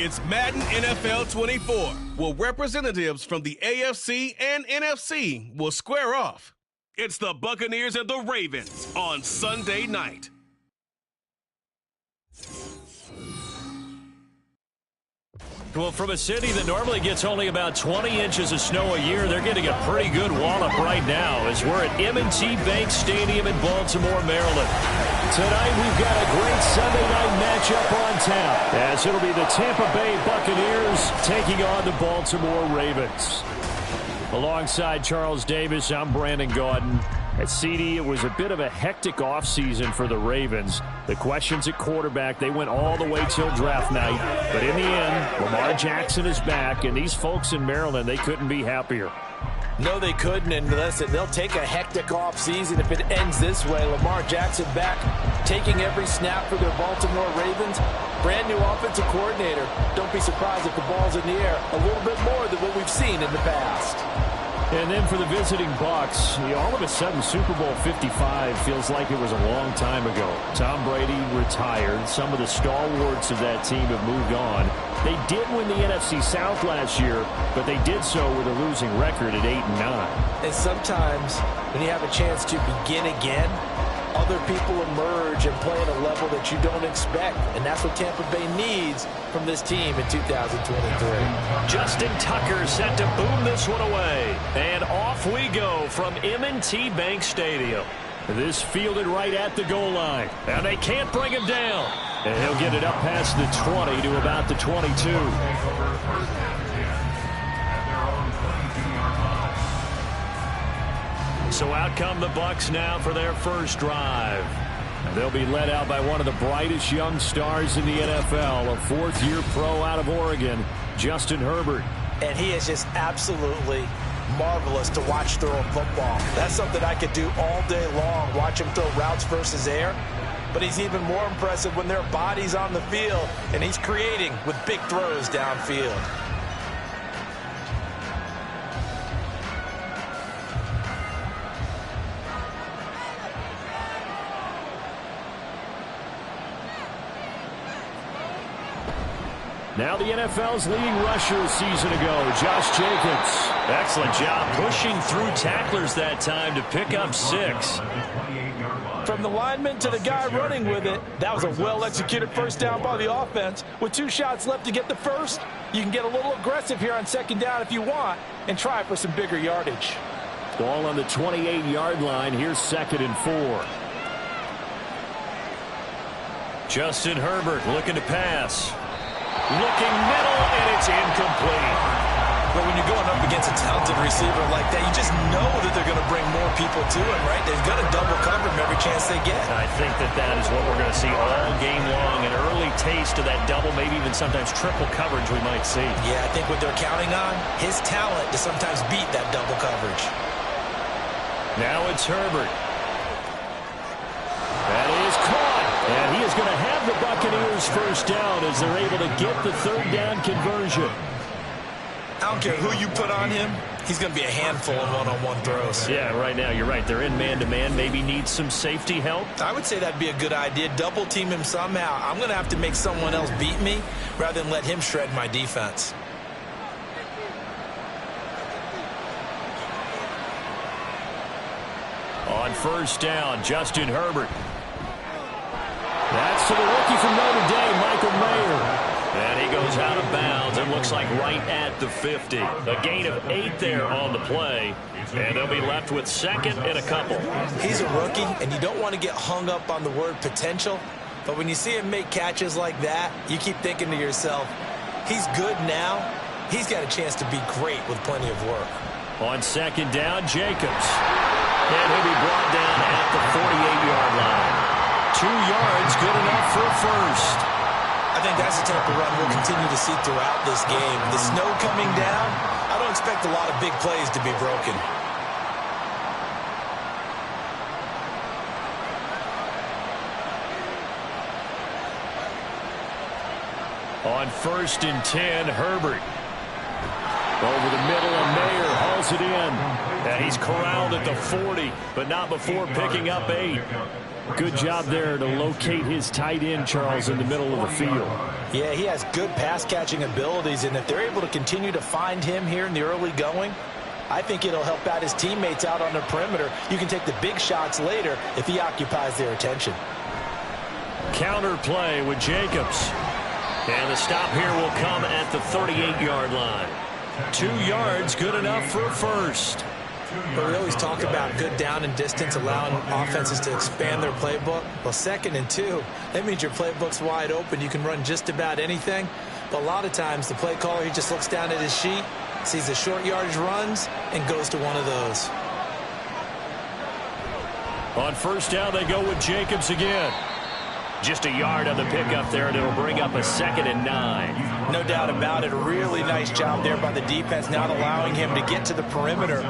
It's Madden NFL 24, where representatives from the AFC and NFC will square off. It's the Buccaneers and the Ravens on Sunday night. Well, from a city that normally gets only about 20 inches of snow a year, they're getting a pretty good wallop right now as we're at M&T Bank Stadium in Baltimore, Maryland. Tonight, we've got a great Sunday night matchup on tap, as it'll be the Tampa Bay Buccaneers taking on the Baltimore Ravens. Alongside Charles Davis, I'm Brandon Gaudin. At CD, it was a bit of a hectic offseason for the Ravens. The questions at quarterback, they went all the way till draft night. But in the end, Lamar Jackson is back, and these folks in Maryland, they couldn't be happier. No, they couldn't, and listen, they'll take a hectic offseason if it ends this way. Lamar Jackson back, taking every snap for their Baltimore Ravens. Brand new offensive coordinator. Don't be surprised if the ball's in the air a little bit more than what we've seen in the past. And then for the visiting Bucs, all of a sudden Super Bowl 55 feels like it was a long time ago. Tom Brady retired. Some of the stalwarts of that team have moved on. They did win the NFC South last year, but they did so with a losing record at 8-9. And sometimes when you have a chance to begin again, other people emerge and play at a level that you don't expect. And that's what Tampa Bay needs from this team in 2023. Justin Tucker set to boom this one away. And off we go from M&T Bank Stadium. This fielded right at the goal line. And they can't bring him down. And he'll get it up past the 20 to about the 22. So out come the Bucs now for their first drive. They'll be led out by one of the brightest young stars in the NFL, a fourth-year pro out of Oregon, Justin Herbert. And he is just absolutely marvelous to watch throw a football. That's something I could do all day long, watch him throw routes versus air. But he's even more impressive when there are bodies on the field, and he's creating with big throws downfield. Now the NFL's leading rusher a season ago, Josh Jacobs. Excellent job pushing through tacklers that time to pick up 6. From the lineman to the guy running with it, that was a well-executed first down by the offense. With 2 shots left to get the first, you can get a little aggressive here on second down if you want and try for some bigger yardage. Ball on the 28-yard line. Here's 2nd and 4. Justin Herbert looking to pass. Looking middle, and it's incomplete. But when you're going up against a talented receiver like that, you just know that they're going to bring more people to him, right? They're going to double cover him every chance they get. I think that is what we're going to see all game long. An early taste of that double, maybe even sometimes triple coverage we might see. Yeah, I think what they're counting on, his talent to sometimes beat that double coverage. Now it's Herbert. That is caught. And he is going to have the Buccaneers first down as they're able to get the third down conversion. I don't care who you put on him, he's going to be a handful in one-on-one throws. Yeah, right now, you're right. They're in man-to-man, maybe need some safety help. I would say that'd be a good idea. Double team him somehow. I'm going to have to make someone else beat me rather than let him shred my defense. On first down, Justin Herbert. That's to the rookie from Notre Dame, Michael Mayer. And he goes out of bounds. It looks like right at the 50. A gain of 8 there on the play. And they'll be left with 2nd and a couple. He's a rookie, and you don't want to get hung up on the word potential. But when you see him make catches like that, you keep thinking to yourself, he's good now. He's got a chance to be great with plenty of work. On 2nd down, Jacobs. And he'll be brought down at the 48-yard line. 2 yards, good enough for a first. I think that's the type of run we'll continue to see throughout this game. The snow coming down, I don't expect a lot of big plays to be broken. On 1st and 10, Herbert. Over the middle, and Mayer hauls it in. And he's corralled at the 40, but not before picking up 8. Good job there to locate his tight end, Charles, in the middle of the field. Yeah, he has good pass-catching abilities, and if they're able to continue to find him here in the early going, I think it'll help out his teammates out on the perimeter. You can take the big shots later if he occupies their attention. Counter play with Jacobs. And the stop here will come at the 38-yard line. 2 yards, good enough for a first. But we always talk about good down and distance, allowing offenses to expand their playbook. Well, 2nd and 2, that means your playbook's wide open. You can run just about anything. But a lot of times, the play caller, he just looks down at his sheet, sees the short yardage runs, and goes to one of those. On first down, they go with Jacobs again. Just a yard on the pickup there, and it'll bring up a 2nd and 9. No doubt about it. A really nice job there by the defense, not allowing him to get to the perimeter.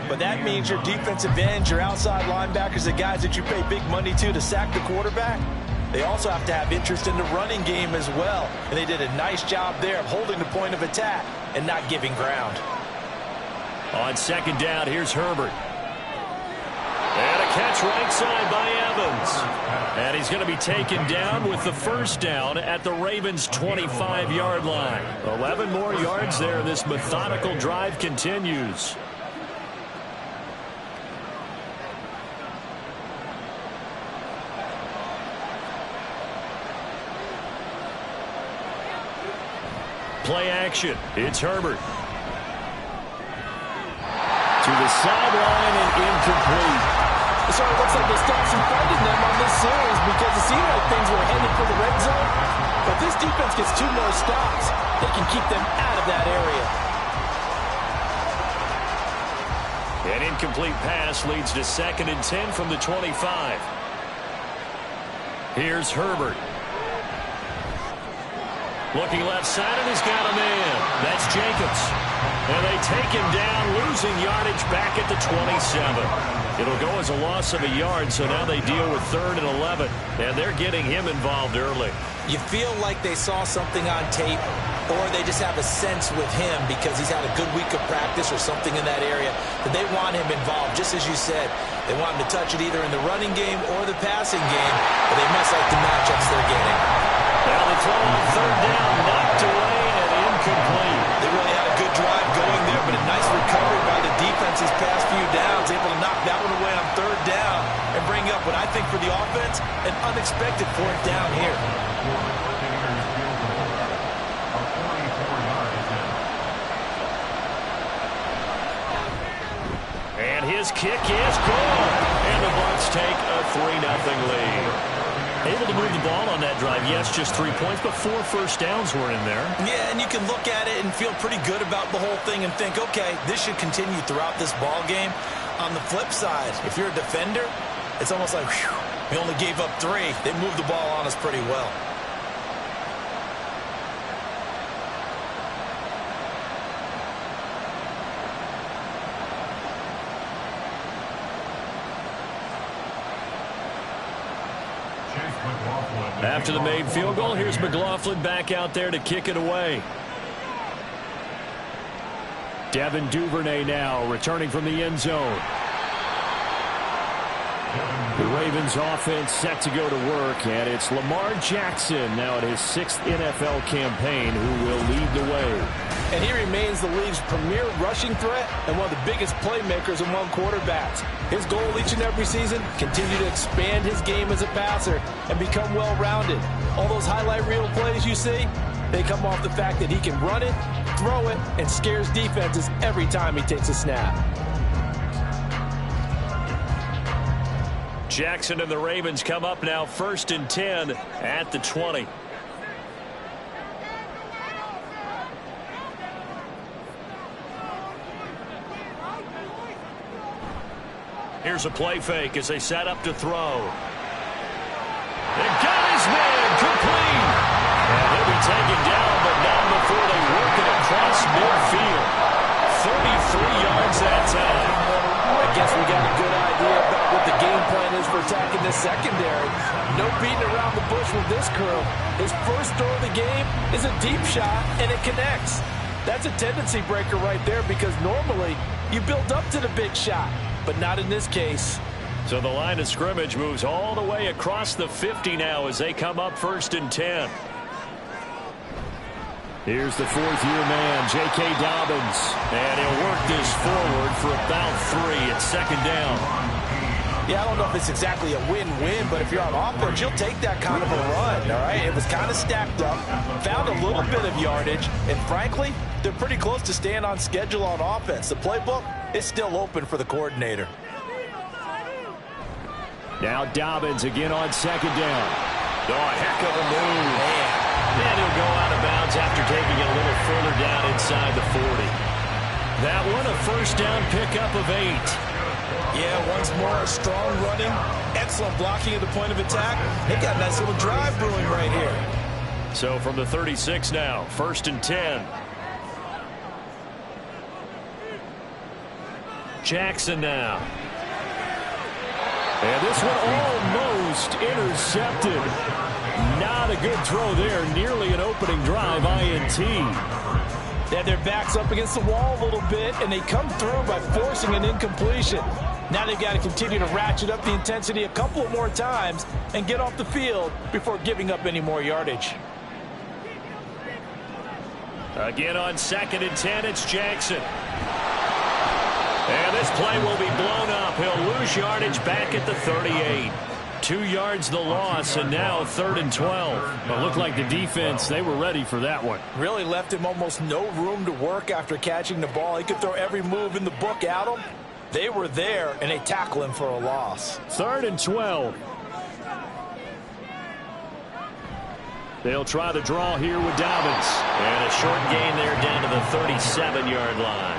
But that means your defensive ends, your outside linebackers, the guys that you pay big money to sack the quarterback, they also have to have interest in the running game as well. And they did a nice job there of holding the point of attack and not giving ground. On 2nd down, here's Herbert. And a catch right side by Evans. And he's going to be taken down with the first down at the Ravens' 25-yard line. 11 more yards there. This methodical drive continues. Play action. It's Herbert. To the sideline and incomplete. So it looks like they stopped some fighting them on this series because it seemed like things were headed for the red zone. But this defense gets 2 more stops. They can keep them out of that area. An incomplete pass leads to 2nd and 10 from the 25. Here's Herbert. Looking left side, and he's got a man. That's Jacobs. And they take him down, losing yardage back at the 27. It'll go as a loss of a yard, so now they deal with 3rd and 11. And they're getting him involved early. You feel like they saw something on tape, or they just have a sense with him because he's had a good week of practice or something in that area that they want him involved, just as you said. They want him to touch it either in the running game or the passing game, but they must like the matchups they're getting. Now they throw on 3rd down, knocked away and incomplete. They really had a good drive going there, but a nice recovery by the defense these past few downs, able to knock that one away on 3rd down and bring up what I think for the offense, an unexpected 4th down here. And his kick is good. And the Bucs take a 3-0 lead. Able to move the ball on that drive. Yes, just 3 points, but 4 first downs were in there. Yeah, and you can look at it and feel pretty good about the whole thing and think, okay, this should continue throughout this ball game. On the flip side, if you're a defender, it's almost like, whew, we only gave up 3. They moved the ball on us pretty well. After the made field goal, here's McLaughlin back out there to kick it away. Devin Duvernay now returning from the end zone. The Ravens offense set to go to work, and it's Lamar Jackson now in his 6th NFL campaign who will lead the way. And he remains the league's premier rushing threat and one of the biggest playmakers among quarterbacks. His goal each and every season, continue to expand his game as a passer and become well-rounded. All those highlight reel plays you see, they come off the fact that he can run it, throw it, and scares defenses every time he takes a snap. Jackson and the Ravens come up now 1st and 10 at the 20. Here's a play fake as they set up to throw. They got his man complete. And he'll be taken down, but not before they work it across midfield. 33 yards that time. I guess we got a good idea about what the game plan is for attacking this secondary. No beating around the bush with this crew. His first throw of the game is a deep shot, and it connects. That's a tendency breaker right there because normally you build up to the big shot, but not in this case. So the line of scrimmage moves all the way across the 50 now as they come up 1st and 10. Here's the fourth-year man, J.K. Dobbins. And he'll work this forward for about 3 at second down. Yeah, I don't know if it's exactly a win-win, but if you're on offense, you'll take that kind of a run, all right? It was kind of stacked up, found a little bit of yardage, and frankly, they're pretty close to staying on schedule on offense. The playbook is still open for the coordinator. Now Dobbins again on second down. Oh, a heck of a move. And he'll go out of bounds after taking it a little further down inside the 40. That one, a first down pickup of 8. Yeah, once more, strong running, excellent blocking at the point of attack. They got a nice little drive brewing right here. So from the 36 now, 1st and 10. Jackson now. And this one almost intercepted. Not a good throw there. Nearly an opening drive INT. They had their backs up against the wall a little bit, and they come through by forcing an incompletion. Now they've got to continue to ratchet up the intensity a couple of more times and get off the field before giving up any more yardage. Again on 2nd and 10, it's Jackson. And this play will be blown up. He'll lose yardage back at the 38. 2 yards the loss, and now 3rd and 12. It looked like the defense, they were ready for that one. Really left him almost no room to work after catching the ball. He could throw every move in the book at him. They were there, and they tackle him for a loss. 3rd and 12. They'll try the draw here with Dobbins. And a short gain there down to the 37-yard line.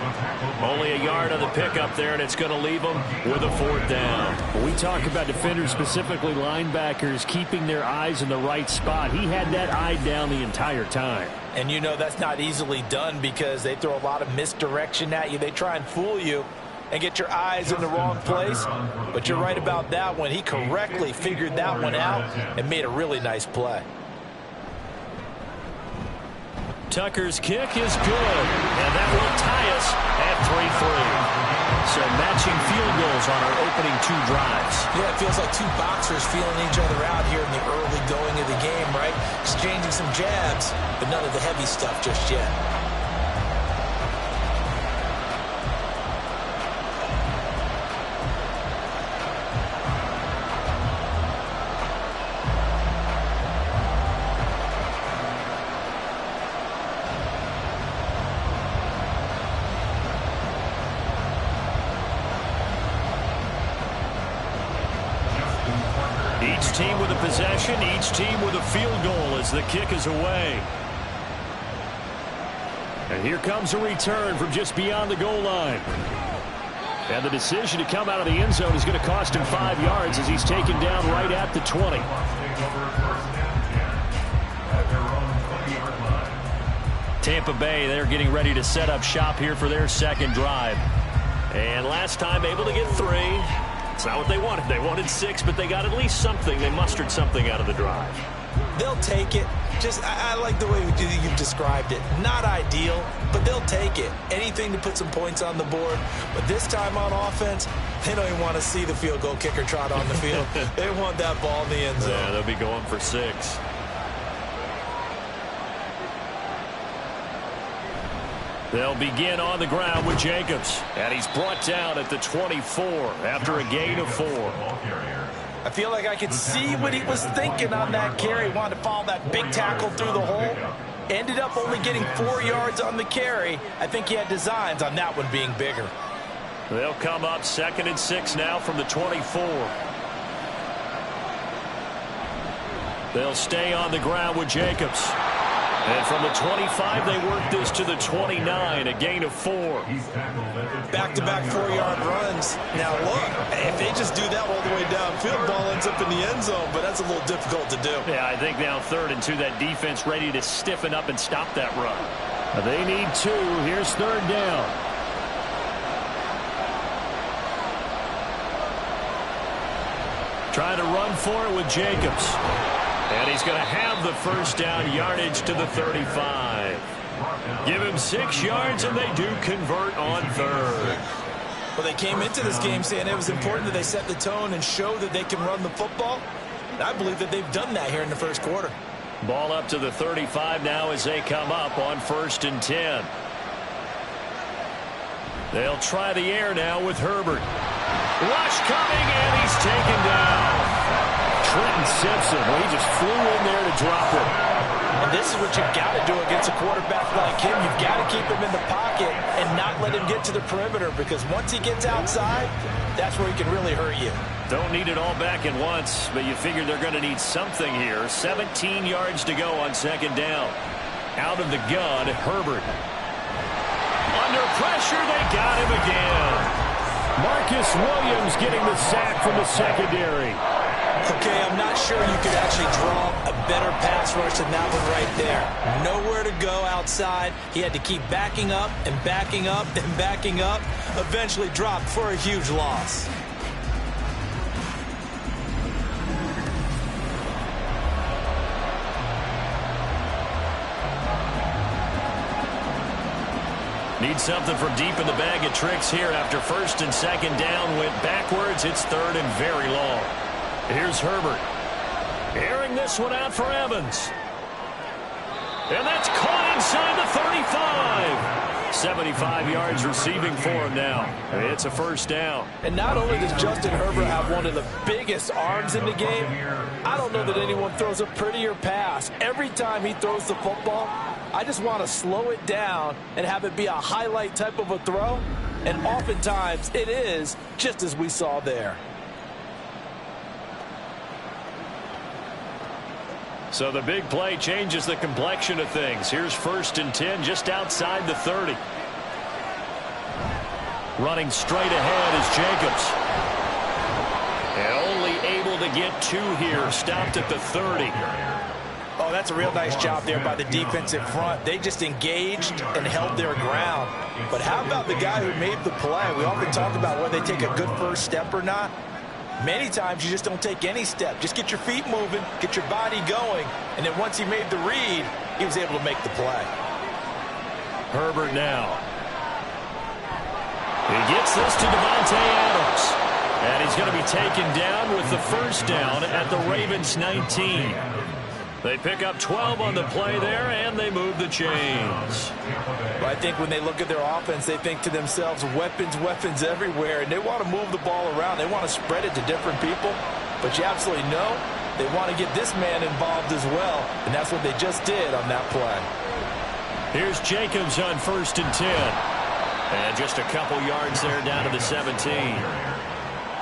Only a yard on the pickup there, and it's going to leave them with a 4th down. When we talk about defenders, specifically linebackers, keeping their eyes in the right spot, he had that eye down the entire time. And you know that's not easily done because they throw a lot of misdirection at you. They try and fool you and get your eyes in the wrong place. But you're right about that one. He correctly figured that one out and made a really nice play. Tucker's kick is good, and that will tie us at 3-3. So matching field goals on our opening 2 drives. Yeah, it feels like 2 boxers feeling each other out here in the early going of the game, right? Exchanging some jabs, but none of the heavy stuff just yet. Each team with a possession, each team with a field goal as the kick is away. And here comes a return from just beyond the goal line. And the decision to come out of the end zone is going to cost him 5 yards as he's taken down right at the 20. Tampa Bay, they're getting ready to set up shop here for their 2nd drive. And last time able to get 3. It's not what they wanted. They wanted 6, but they got at least something. They mustered something out of the drive. They'll take it. I like the way you've described it. Not ideal, but they'll take it. Anything to put some points on the board. But this time on offense, they don't even want to see the field goal kicker trot on the field. They want that ball in the end zone. Yeah, they'll be going for 6. They'll begin on the ground with Jacobs. And he's brought down at the 24 after a gain of 4. I feel like I could see what he was thinking on that carry. Wanted to follow that big tackle through the hole. Ended up only getting 4 yards on the carry. I think he had designs on that one being bigger. They'll come up 2nd and 6 now from the 24. They'll stay on the ground with Jacobs. And from the 25, they work this to the 29, a gain of 4. Back-to-back 4-yard runs. Now, look, if they just do that all the way downfield, ball ends up in the end zone, but that's a little difficult to do. Yeah, I think now 3rd and 2, that defense ready to stiffen up and stop that run. They need 2. Here's 3rd down. Trying to run for it with Jacobs. And he's going to have the 1st down, yardage to the 35. Give him 6 yards, and they do convert on 3rd. Well, they came into this game saying it was important that they set the tone and show that they can run the football. And I believe that they've done that here in the 1st quarter. Ball up to the 35 now as they come up on 1st and 10. They'll try the air now with Herbert. Rush coming, and he's taken down. Trenton Simpson, well, he just flew in there to drop it. And this is what you've got to do against a quarterback like him. You've got to keep him in the pocket and not let him get to the perimeter, because once he gets outside, that's where he can really hurt you. Don't need it all back at once, but you figure they're going to need something here. 17 yards to go on 2nd down. Out of the gun, Herbert. Under pressure, they got him again. Marcus Williams getting the sack from the secondary. Okay, I'm not sure you could actually draw a better pass rush than that one right there. Nowhere to go outside. He had to keep backing up and backing up and backing up. Eventually dropped for a huge loss. Need something from deep in the bag of tricks here after 1st and 2nd down. Went backwards. It's 3rd and very long. Here's Herbert. Airing this one out for Evans. And that's caught inside the 35. 75 yards receiving for him now. It's a 1st down. And not only does Justin Herbert have one of the biggest arms in the game, I don't know that anyone throws a prettier pass. Every time he throws the football, I just want to slow it down and have it be a highlight type of a throw. And oftentimes it is, just as we saw there. So the big play changes the complexion of things. Here's 1st and 10 just outside the 30. Running straight ahead is Jacobs. And only able to get 2 here. Stopped at the 30. Oh, that's a real nice job there by the defensive front. They just engaged and held their ground. But how about the guy who made the play? We often talk about whether they take a good first step or not. Many times you just don't take any step. Just get your feet moving, get your body going, and then once he made the read, he was able to make the play. Herbert now. He gets this to Devontae Adams. And he's going to be taken down with the 1st down at the Ravens 19. They pick up 12 on the play there, and they move the chains. Well, I think when they look at their offense, they think to themselves, weapons, weapons everywhere, and they want to move the ball around. They want to spread it to different people, but you absolutely know they want to get this man involved as well, and that's what they just did on that play. Here's Jacobs on 1st and 10. And just a couple yards there down to the 17.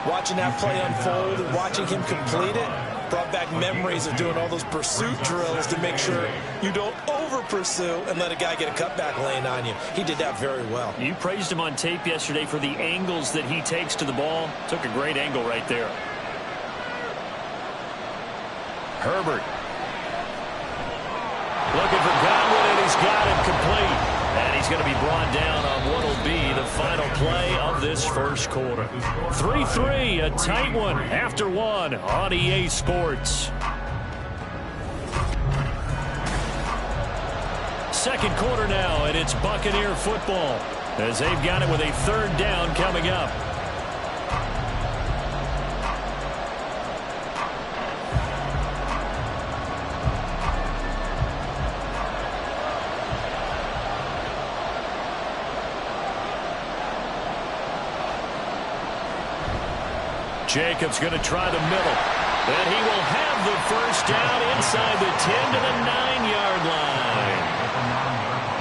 Watching that play unfold and watching him complete it brought back memories of doing all those pursuit drills to make sure you don't over-pursue and let a guy get a cutback lane on you. He did that very well. You praised him on tape yesterday for the angles that he takes to the ball. Took a great angle right there. Herbert. Looking for Godwin, and he's got him complete. And he's going to be brought down on what will be the final play of this 1st quarter. 3-3, a tight one after 1 on EA Sports. 2nd quarter now, and it's Buccaneer football as they've got it with a 3rd down coming up. Jacobs going to try the middle. And he will have the 1st down inside the 10 to the 9-yard line.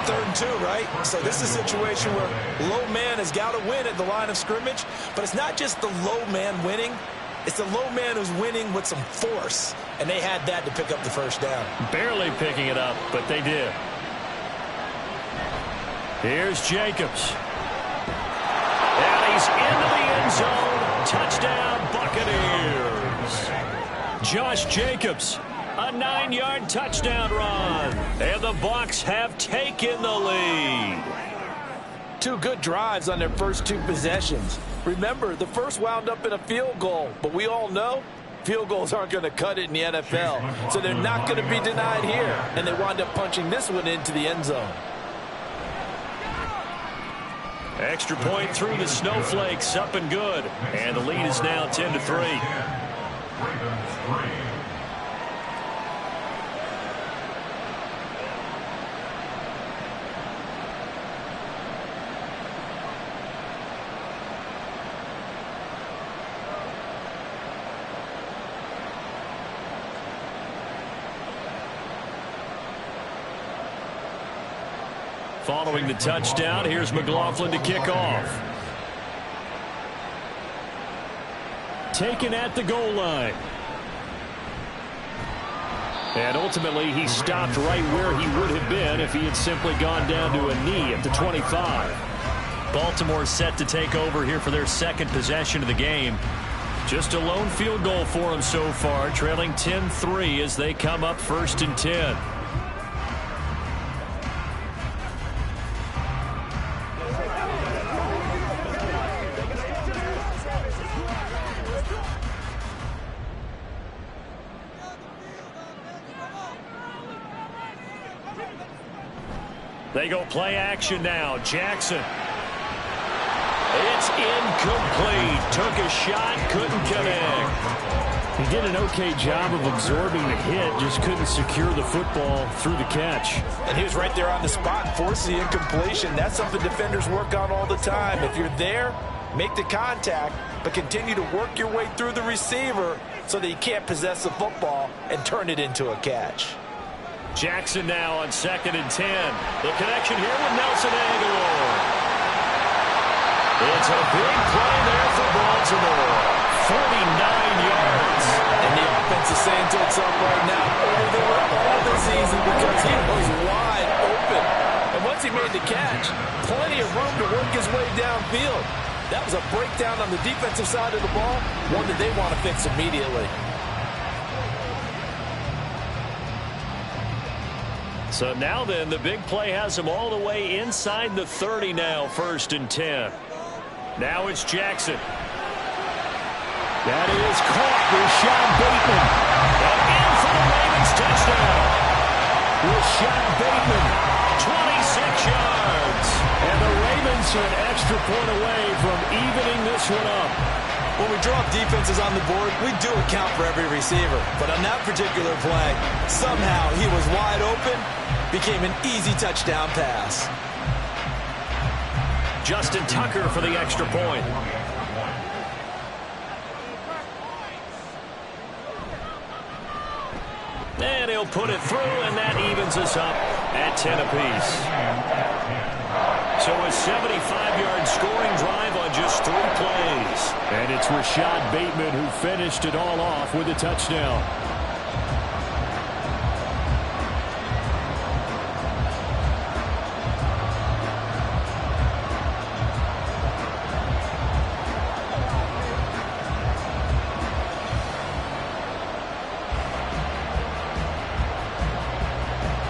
3rd and 2, right? So this is a situation where low man has got to win at the line of scrimmage. But it's not just the low man winning. It's the low man who's winning with some force. And they had that to pick up the 1st down. Barely picking it up, but they did. Here's Jacobs. And he's into the end zone. Touchdown, Buccaneers. Josh Jacobs, a 9-yard touchdown run. And the Bucs have taken the lead. 2 good drives on their first 2 possessions. Remember, the first wound up in a field goal, but we all know field goals aren't going to cut it in the NFL. So they're not going to be denied here. And they wind up punching this one into the end zone. Extra point through the snowflakes, up and good. And the lead is now 10-3. Following the touchdown, here's McLaughlin to kick off. Taken at the goal line. And ultimately, he stopped right where he would have been if he had simply gone down to a knee at the 25. Baltimore set to take over here for their second possession of the game. Just a lone field goal for them so far, trailing 10-3 as they come up 1st and 10. They go play action now. Jackson. It's incomplete. Took a shot, couldn't connect. He did an okay job of absorbing the hit, just couldn't secure the football through the catch. And he was right there on the spot, forced the incompletion. That's something defenders work on all the time. If you're there, make the contact, but continue to work your way through the receiver so that you can't possess the football and turn it into a catch. Jackson now on 2nd and 10. The connection here with Nelson Aguilar. It's a big play there for Baltimore. 49 yards. And the offense is saying to itself right now, they were all this season because he was wide open. And once he made the catch, plenty of room to work his way downfield. That was a breakdown on the defensive side of the ball, one that they want to fix immediately. So now then, the big play has him all the way inside the 30 now, 1st and 10. Now it's Jackson. That is caught. Rashawn Bateman. And in for the Ravens touchdown. Rashawn Bateman, 26 yards. And the Ravens are an extra point away from evening this one up. When we draw defenses on the board, we do account for every receiver. But on that particular play, somehow he was wide open, became an easy touchdown pass. Justin Tucker for the extra point. And he'll put it through, and that evens us up at 10 apiece. So a 75-yard scoring drive on just 3 plays. And it's Rashad Bateman who finished it all off with a touchdown.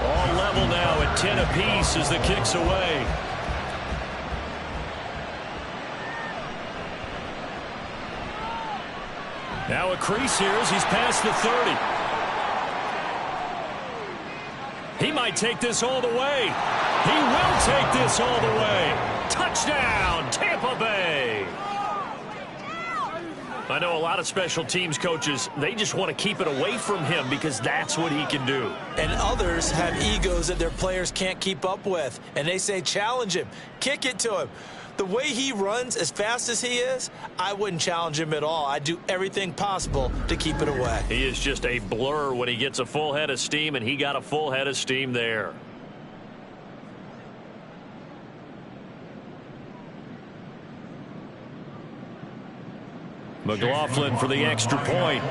All level now at 10 apiece as the kick's away. Now a crease here as he's past the 30. He might take this all the way. He will take this all the way. Touchdown, Tampa Bay. I know a lot of special teams coaches, they just want to keep it away from him because that's what he can do. And others have egos that their players can't keep up with. And they say, challenge him, kick it to him. The way he runs as fast as he is, I wouldn't challenge him at all. I'd do everything possible to keep it away. He is just a blur when he gets a full head of steam, and he got a full head of steam there. McLaughlin for the extra point.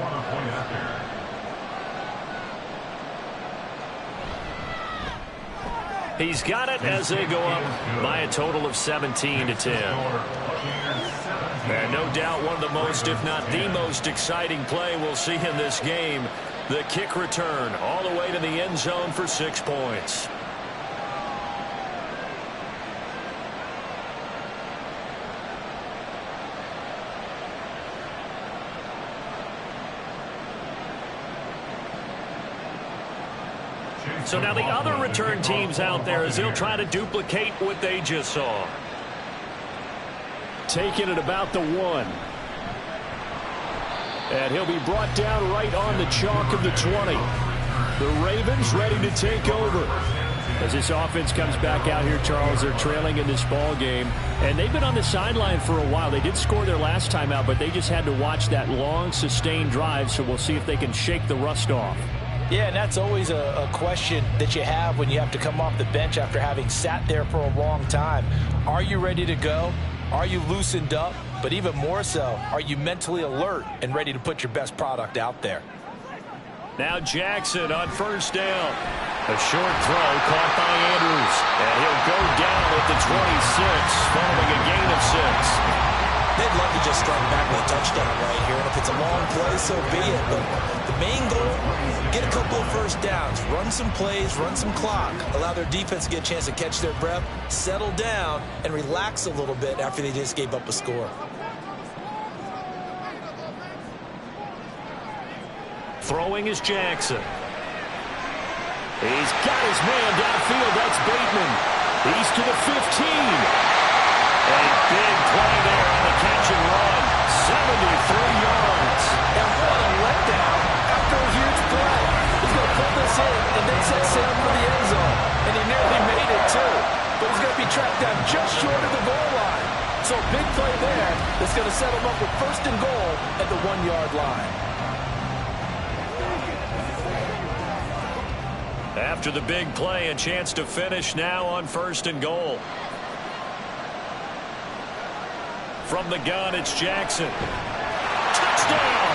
He's got it as they go up by a total of 17-10. And no doubt one of the most, if not the most exciting play we'll see in this game. The kick return all the way to the end zone for 6 points. So now the other return teams out there as they'll try to duplicate what they just saw. Taking it about the 1. And he'll be brought down right on the chalk of the 20. The Ravens ready to take over. As this offense comes back out here, Charles, they're trailing in this ball game. And they've been on the sideline for a while. They did score their last time out, but they just had to watch that long, sustained drive. So we'll see if they can shake the rust off. Yeah, and that's always a question that you have when you have to come off the bench after having sat there for a long time. Are you ready to go? Are you loosened up? But even more so, are you mentally alert and ready to put your best product out there? Now Jackson on first down. A short throw caught by Andrews. And he'll go down at the 26, following a gain of 6. They'd love to just start back with a touchdown right here. And if it's a long play, so be it. But the main goal, get a couple of first downs. Run some plays, run some clock. Allow their defense to get a chance to catch their breath, settle down, and relax a little bit after they just gave up a score. Throwing is Jackson. He's got his man downfield. That's Bateman. He's to the 15. A big play there on the catch and run. 73 yards. And what a letdown after a huge play. He's going to pull this in and then set sail for the end zone. And he nearly made it too. But he's going to be tracked down just short of the goal line. So a big play there that's going to set him up with first and goal at the 1-yard line. After the big play, a chance to finish now on first and goal. From the gun, it's Jackson. Touchdown!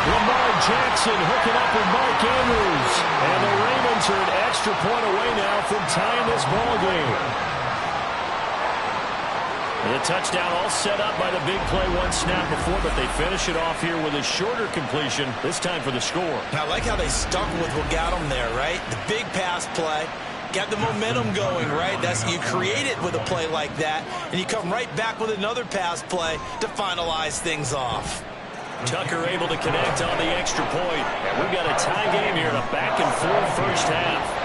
Lamar Jackson hooking up with Mark Andrews. And the Ravens are an extra point away now from tying this ball game. The touchdown all set up by the big play one snap before, but they finish it off here with a shorter completion, this time for the score. I like how they stuck with what got them there, right? The big pass play. Got the momentum going, right? You create it with a play like that, and you come right back with another pass play to finalize things off. Tucker able to connect on the extra point. And we've got a tie game here in a back-and-forth first half.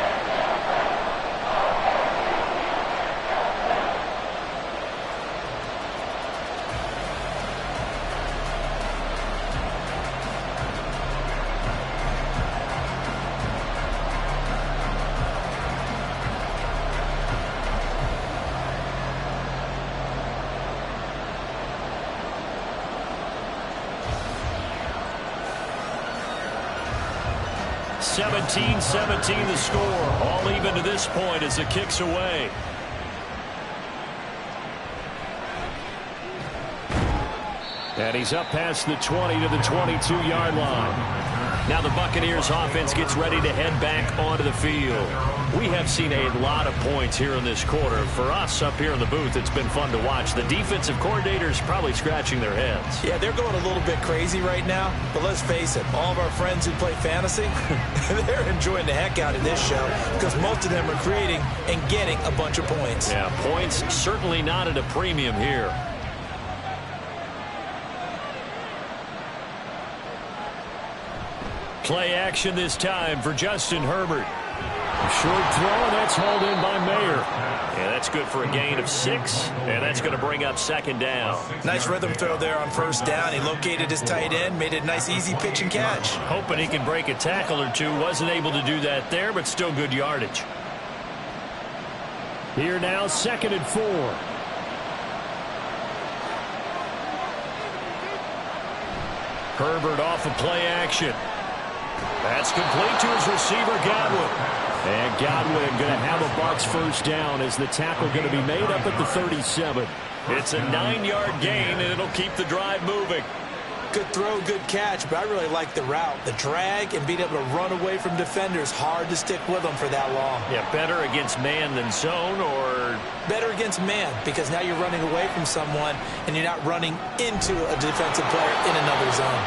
(17-17) the score. All even to this point as the kick's away. And he's up past the 20 to the 22-yard line. Now the Buccaneers offense gets ready to head back onto the field. We have seen a lot of points here in this quarter. For us up here in the booth, it's been fun to watch. The defensive coordinators probably scratching their heads. Yeah, they're going a little bit crazy right now. But let's face it, all of our friends who play fantasy, they're enjoying the heck out of this show because most of them are creating and getting a bunch of points. Yeah, points certainly not at a premium here. Play action this time for Justin Herbert. A short throw, that's hauled in by Mayer. And that's good for a gain of 6, and that's going to bring up second down. Nice rhythm throw there on first down. He located his tight end, made it a nice easy pitch and catch. Hoping he can break a tackle or two. Wasn't able to do that there, but still good yardage. Here now, 2nd and 4. Herbert off of play action. That's complete to his receiver, Godwin. And Godwin going to have a Bucs first down as the tackle going to be made up at the 37. It's a 9-yard gain, and it'll keep the drive moving. Good throw, good catch, but I really like the route. The drag and being able to run away from defenders, hard to stick with them for that long. Yeah, better against man than zone, or? Better against man, because now you're running away from someone, and you're not running into a defensive player in another zone.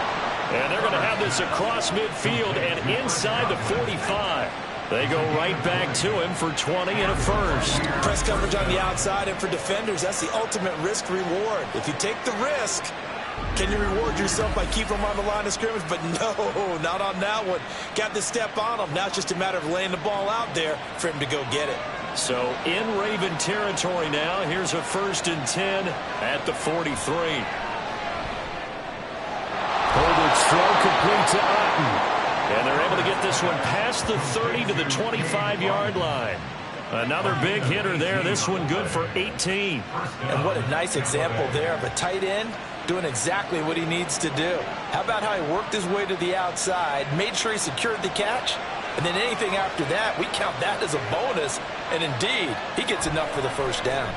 And they're going to have this across midfield and inside the 45. They go right back to him for 20 and a first. Press coverage on the outside, and for defenders, that's the ultimate risk-reward. If you take the risk, can you reward yourself by keeping them on the line of scrimmage? But no, not on that one. Got to step on them. Now it's just a matter of laying the ball out there for him to go get it. So in Raven territory now, here's a 1st and 10 at the 43. Herbert's throw complete to Otten. And they're able to get this one past the 30 to the 25-yard line. Another big hitter there. This one good for 18. And what a nice example there of a tight end doing exactly what he needs to do. How about how he worked his way to the outside, made sure he secured the catch, and then anything after that, we count that as a bonus. And indeed, he gets enough for the first down.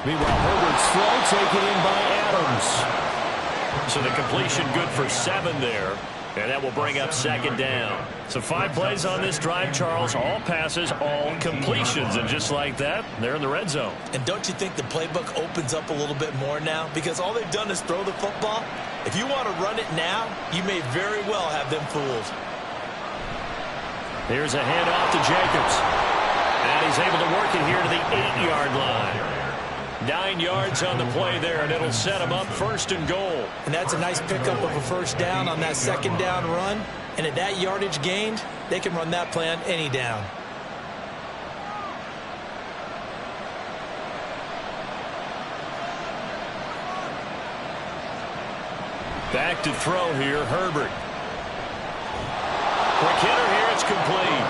Meanwhile, Herbert's throw taken in by Adams. So the completion good for 7 there. And that will bring up second down. So 5 plays on this drive, Charles. All passes, all completions. And just like that, they're in the red zone. And don't you think the playbook opens up a little bit more now? Because all they've done is throw the football. If you want to run it now, you may very well have them fooled. Here's a handoff to Jacobs. And he's able to work it here to the 8-yard line. 9 yards on the play there, and it'll set him up first and goal. And that's a nice pickup of a first down on that second down run. And at that yardage gained, they can run that play on any down. Back to throw here, Herbert. Quick hitter here, it's complete.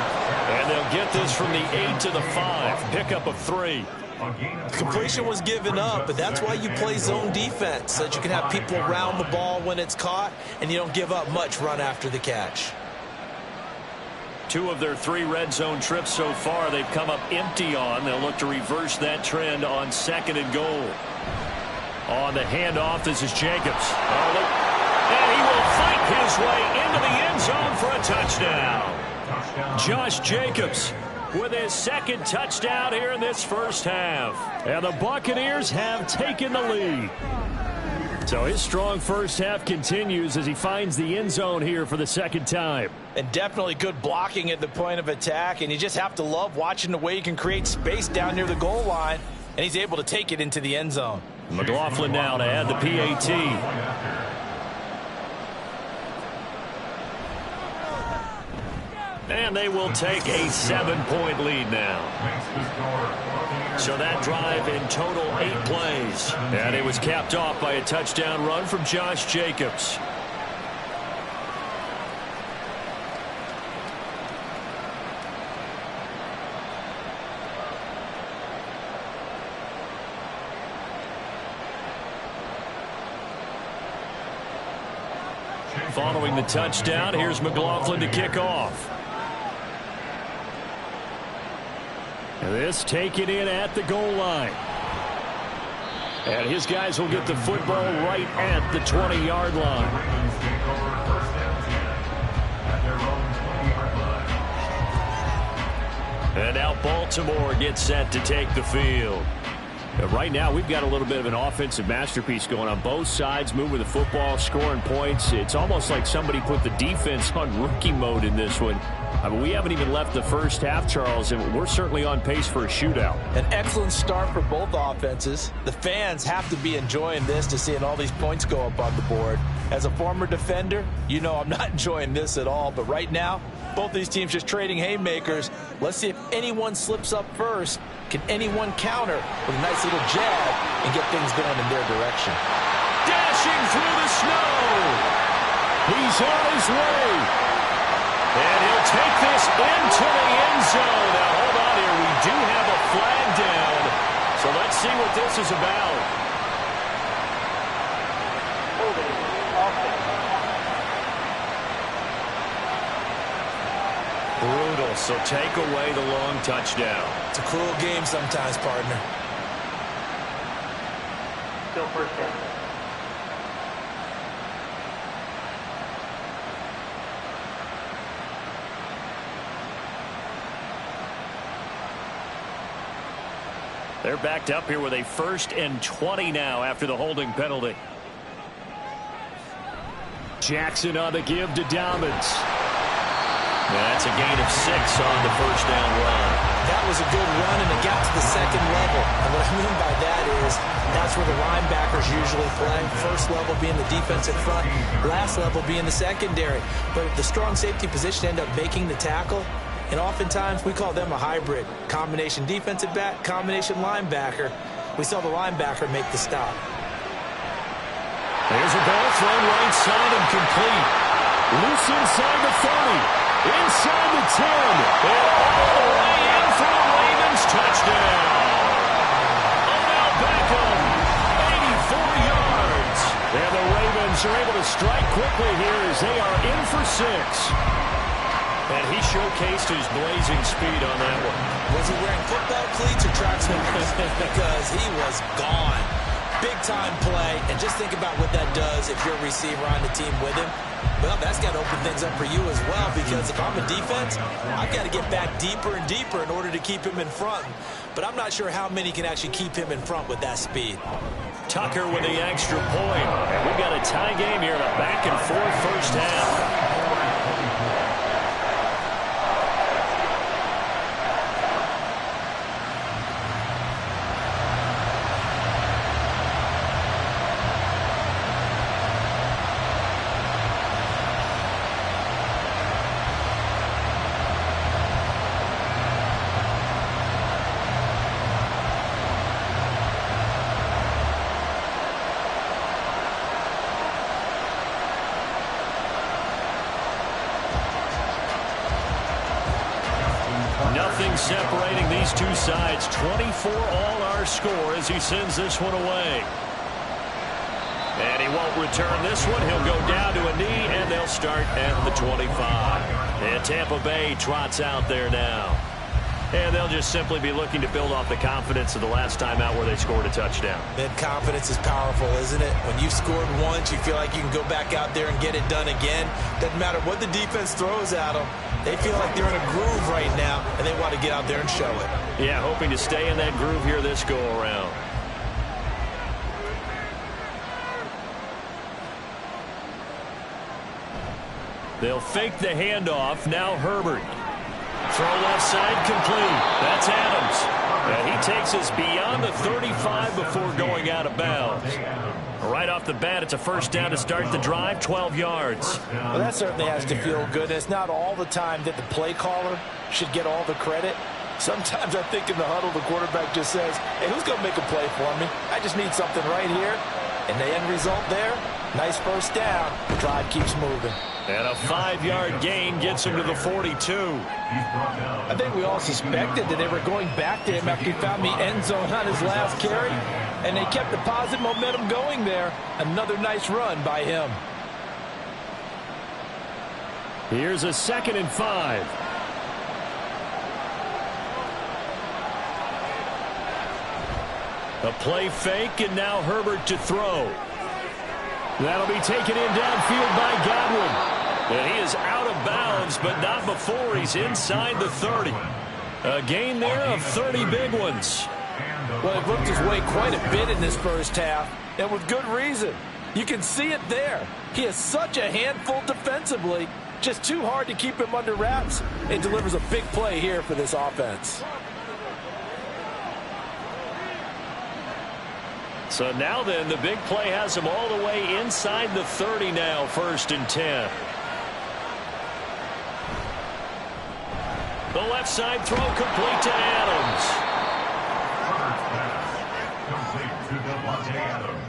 And they'll get this from the 8 to the 5. Pickup of 3. Completion was given up, but that's why you play zone defense, so that you can have people around the ball when it's caught, and you don't give up much run after the catch. 2 of their 3 red zone trips so far, they've come up empty on. They'll look to reverse that trend on second and goal. On the handoff, this is Jacobs. And he will fight his way into the end zone for a touchdown. Josh Jacobs with his second touchdown here in this first half. And the Buccaneers have taken the lead. So his strong first half continues as he finds the end zone here for the second time. And definitely good blocking at the point of attack. And you just have to love watching the way he can create space down near the goal line. And he's able to take it into the end zone. McLaughlin now to add the PAT. And they will take a 7-point lead now. So that drive in total 8 plays. And it was capped off by a touchdown run from Josh Jacobs. Following the touchdown, here's McLaughlin to kick off. And this taken in at the goal line. And his guys will get the football right at the 20-yard line. And now Baltimore gets set to take the field. Right now, we've got a little bit of an offensive masterpiece going on. Both sides moving the football, scoring points. It's almost like somebody put the defense on rookie mode in this one. I mean, we haven't even left the first half, Charles, and we're certainly on pace for a shootout. An excellent start for both offenses. The fans have to be enjoying this to seeing all these points go up on the board. As a former defender, you know I'm not enjoying this at all. But right now, both these teams just trading haymakers. Let's see if anyone slips up first. Can anyone counter with a nice little jab and get things going in their direction? Dashing through the snow. He's on his way. And he'll take this into the end zone. Now, hold on here. We do have a flag down. So let's see what this is about. Brutal. So take away the long touchdown. It's a cruel game sometimes, partner. Still first down. They're backed up here with a 1st and 20 now after the holding penalty. Jackson on the give to Dobbins. That's a gain of 6 on the first down run. That was a good run, and it got to the second level. And what I mean by that is that's where the linebackers usually play. First level being the defensive front, last level being the secondary. But the strong safety position end up making the tackle. And oftentimes, we call them a hybrid. Combination defensive back, combination linebacker. We saw the linebacker make the stop. There's a ball thrown right side and complete. Loose inside the 30. Inside the 10. And all the way in for a Ravens touchdown. Odell Beckham, 84 yards. And the Bucs are able to strike quickly here as they are in for 6. And he showcased his blazing speed on that one. Was he wearing football cleats or track sneakers? Because he was gone. Big-time play, and just think about what that does if you're a receiver on the team with him. Well, that's got to open things up for you as well, because if I'm a defense, I've got to get back deeper and deeper in order to keep him in front. But I'm not sure how many can actually keep him in front with that speed. Tucker with the extra point. And we've got a tie game here in a back-and-forth first half. Nothing separating these two sides. 24 all our score as he sends this one away. And he won't return this one. He'll go down to a knee, and they'll start at the 25. And Tampa Bay trots out there now. And they'll just simply be looking to build off the confidence of the last time out where they scored a touchdown. Man, confidence is powerful, isn't it? When you've scored once, you feel like you can go back out there and get it done again. Doesn't matter what the defense throws at them. They feel like they're in a groove right now, and they want to get out there and show it. Yeah, hoping to stay in that groove here this go-around. They'll fake the handoff. Now Herbert. Throw left side complete. That's Adams. And he takes us beyond the 35 before going out of bounds. Right off the bat, it's a first down to start the drive, 12 yards. Well, that certainly has to feel good. It's not all the time that the play caller should get all the credit. Sometimes I think in the huddle, the quarterback just says, hey, who's going to make a play for me? I just need something right here. And the end result there, nice first down. The drive keeps moving. And a 5-yard gain gets him to the 42. I think we all suspected that they were going back to him after he found the end zone on his last carry. And they kept the positive momentum going there. Another nice run by him. Here's a 2nd and 5. A play fake, and now Herbert to throw. That'll be taken in downfield by Godwin. And he is out of bounds, but not before he's inside the 30. A gain there of 30 big ones. Well, he worked his way quite a bit in this first half, and with good reason. You can see it there. He is such a handful defensively. Just too hard to keep him under wraps. It delivers a big play here for this offense. So now then, the big play has him all the way inside the 30 now, 1st and 10. The left side throw complete to Adams. Complete to Devontae Adams.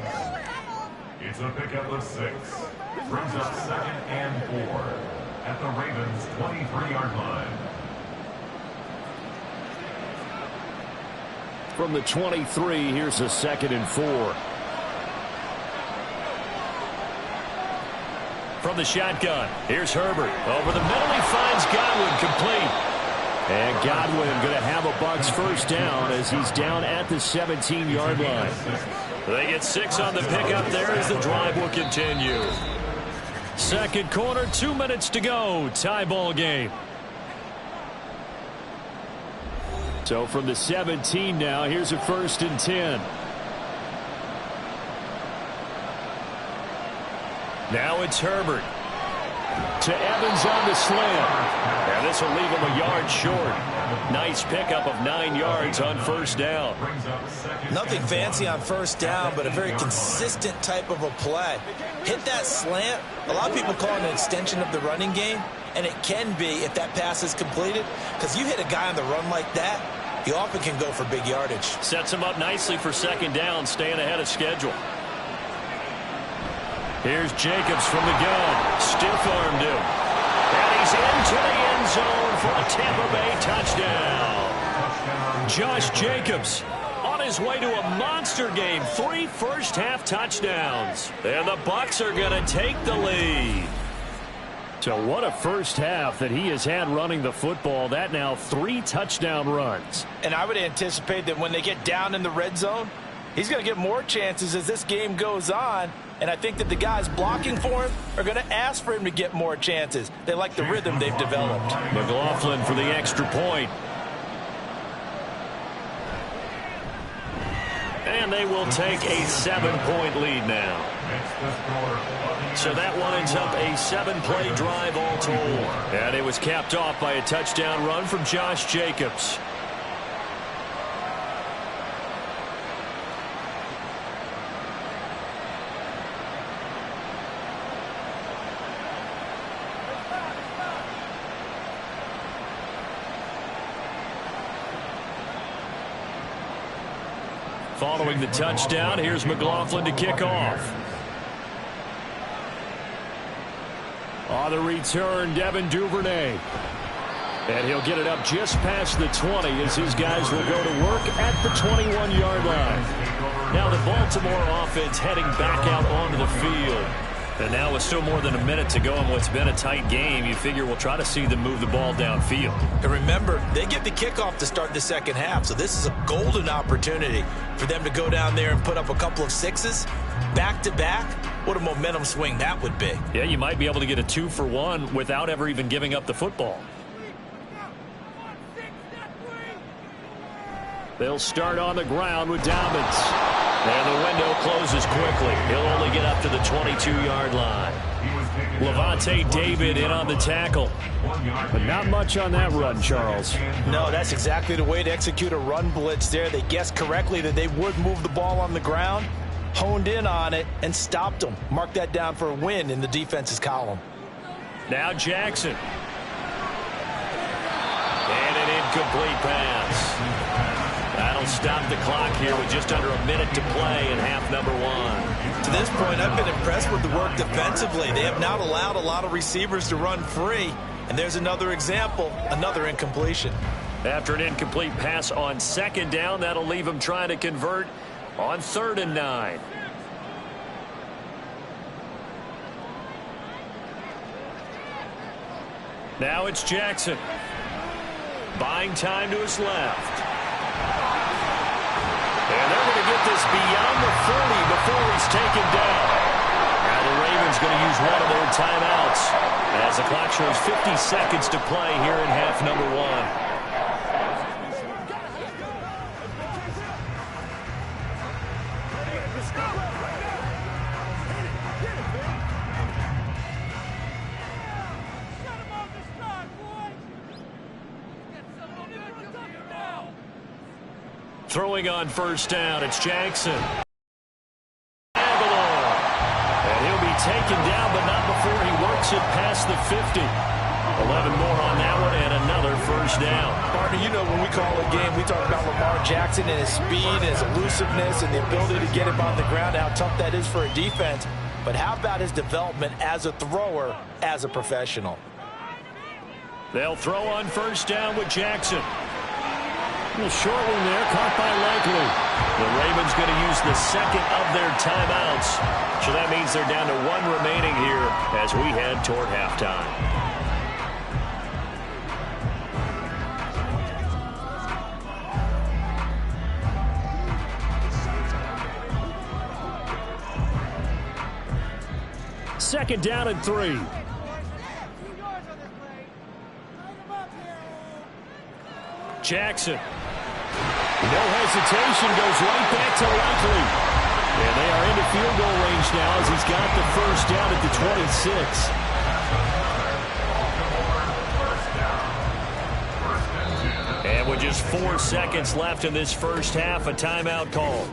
It's a pickup of 6. Brings up 2nd and 4 at the Ravens' 23-yard line. From the 23, here's a 2nd and 4. From the shotgun, here's Herbert. Over the middle, he finds Godwin complete. And Godwin going to have a Bucs first down as he's down at the 17-yard line. They get 6 on the pickup there as the drive will continue. Second quarter, 2 minutes to go. Tie ball game. So from the 17 now, here's a 1st and 10. Now it's Herbert. To Evans on the slant. And this will leave him a yard short. Nice pickup of 9 yards on first down. Nothing fancy on first down, but a very consistent type of a play. Hit that slant. A lot of people call it an extension of the running game, and it can be if that pass is completed, because you hit a guy on the run like that, you often can go for big yardage. Sets him up nicely for 2nd down, staying ahead of schedule. Here's Jacobs from the gun. Stiff-armed him. And he's into the end zone for a Tampa Bay touchdown. Josh Jacobs on his way to a monster game. 3 first-half touchdowns. And the Bucs are going to take the lead. So what a first half that he has had running the football. That now 3 touchdown runs. And I would anticipate that when they get down in the red zone, he's going to get more chances as this game goes on. And I think that the guys blocking for him are going to ask for him to get more chances. They like the rhythm they've developed. McLaughlin for the extra point. And they will take a 7-point lead now. So that one ends up a 7-play drive all told. And it was capped off by a touchdown run from Josh Jacobs. Following the touchdown, here's McLaughlin to kick off. On the return, Devin Duvernay. And he'll get it up just past the 20 as his guys will go to work at the 21-yard line. Now the Baltimore offense heading back out onto the field. And now with still more than a minute to go in what's been a tight game, you figure we'll try to see them move the ball downfield. And remember, they get the kickoff to start the second half, so this is a golden opportunity for them to go down there and put up a couple of 6s back-to-back. What a momentum swing that would be. Yeah, you might be able to get a 2-for-1 without ever even giving up the football. They'll start on the ground with Dobbins. And the window closes quickly. He'll only get up to the 22-yard line. Levante David in on the tackle. But not much on that run, Charles. No, that's exactly the way to execute a run blitz there. They guessed correctly that they would move the ball on the ground, honed in on it, and stopped them. Mark that down for a win in the defense's column. Now Jackson. And an incomplete pass. That'll stop the clock here with just under a minute to play in half number 1. To this point, I've been impressed with the work defensively. They have not allowed a lot of receivers to run free. And there's another example, another incompletion. After an incomplete pass on second down, that'll leave him trying to convert on 3rd and 9. Now it's Jackson. Buying time to his left. And they're going to get this beyond the 40 before he's taken down. Now the Ravens going to use one of their timeouts as the clock shows 50 seconds to play here in half number 1. Throwing on first down, it's Jackson. And he'll be taken down, but not before he works it past the 50. 11 more on that one, and another first down. Partner, you know when we call a game, we talk about Lamar Jackson and his speed, his elusiveness, and the ability to get him on the ground, how tough that is for a defense. But how about his development as a thrower, as a professional? They'll throw on first down with Jackson. A little short one there, caught by Likely. The Ravens going to use the second of their timeouts. So that means they're down to 1 remaining here as we head toward halftime. Second down and 3. Jackson. No hesitation, goes right back to Likely. And they are into field goal range now as he's got the first down at the 26. And with just 4 seconds left in this first half, a timeout call.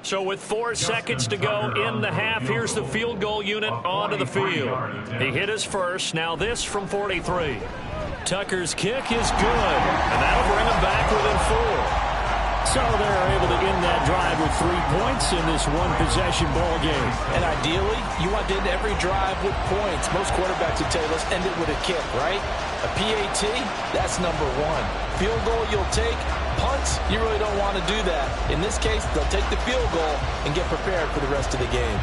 So with 4 seconds to go in the half, here's the field goal unit onto the field. He hit his first. Now this from 43. Tucker's kick is good, and that'll bring them back within 4. So they're able to end that drive with 3 points in this one-possession ball game. And ideally, you want to end every drive with points. Most quarterbacks would tell you, let's end it with a kick, right? A PAT, that's number 1. Field goal you'll take. Punts, you really don't want to do that. In this case, they'll take the field goal and get prepared for the rest of the game.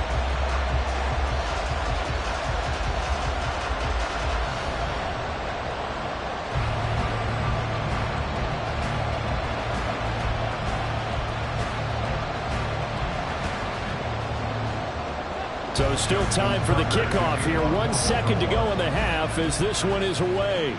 So still time for the kickoff here. 1 second to go in the half as this one is away.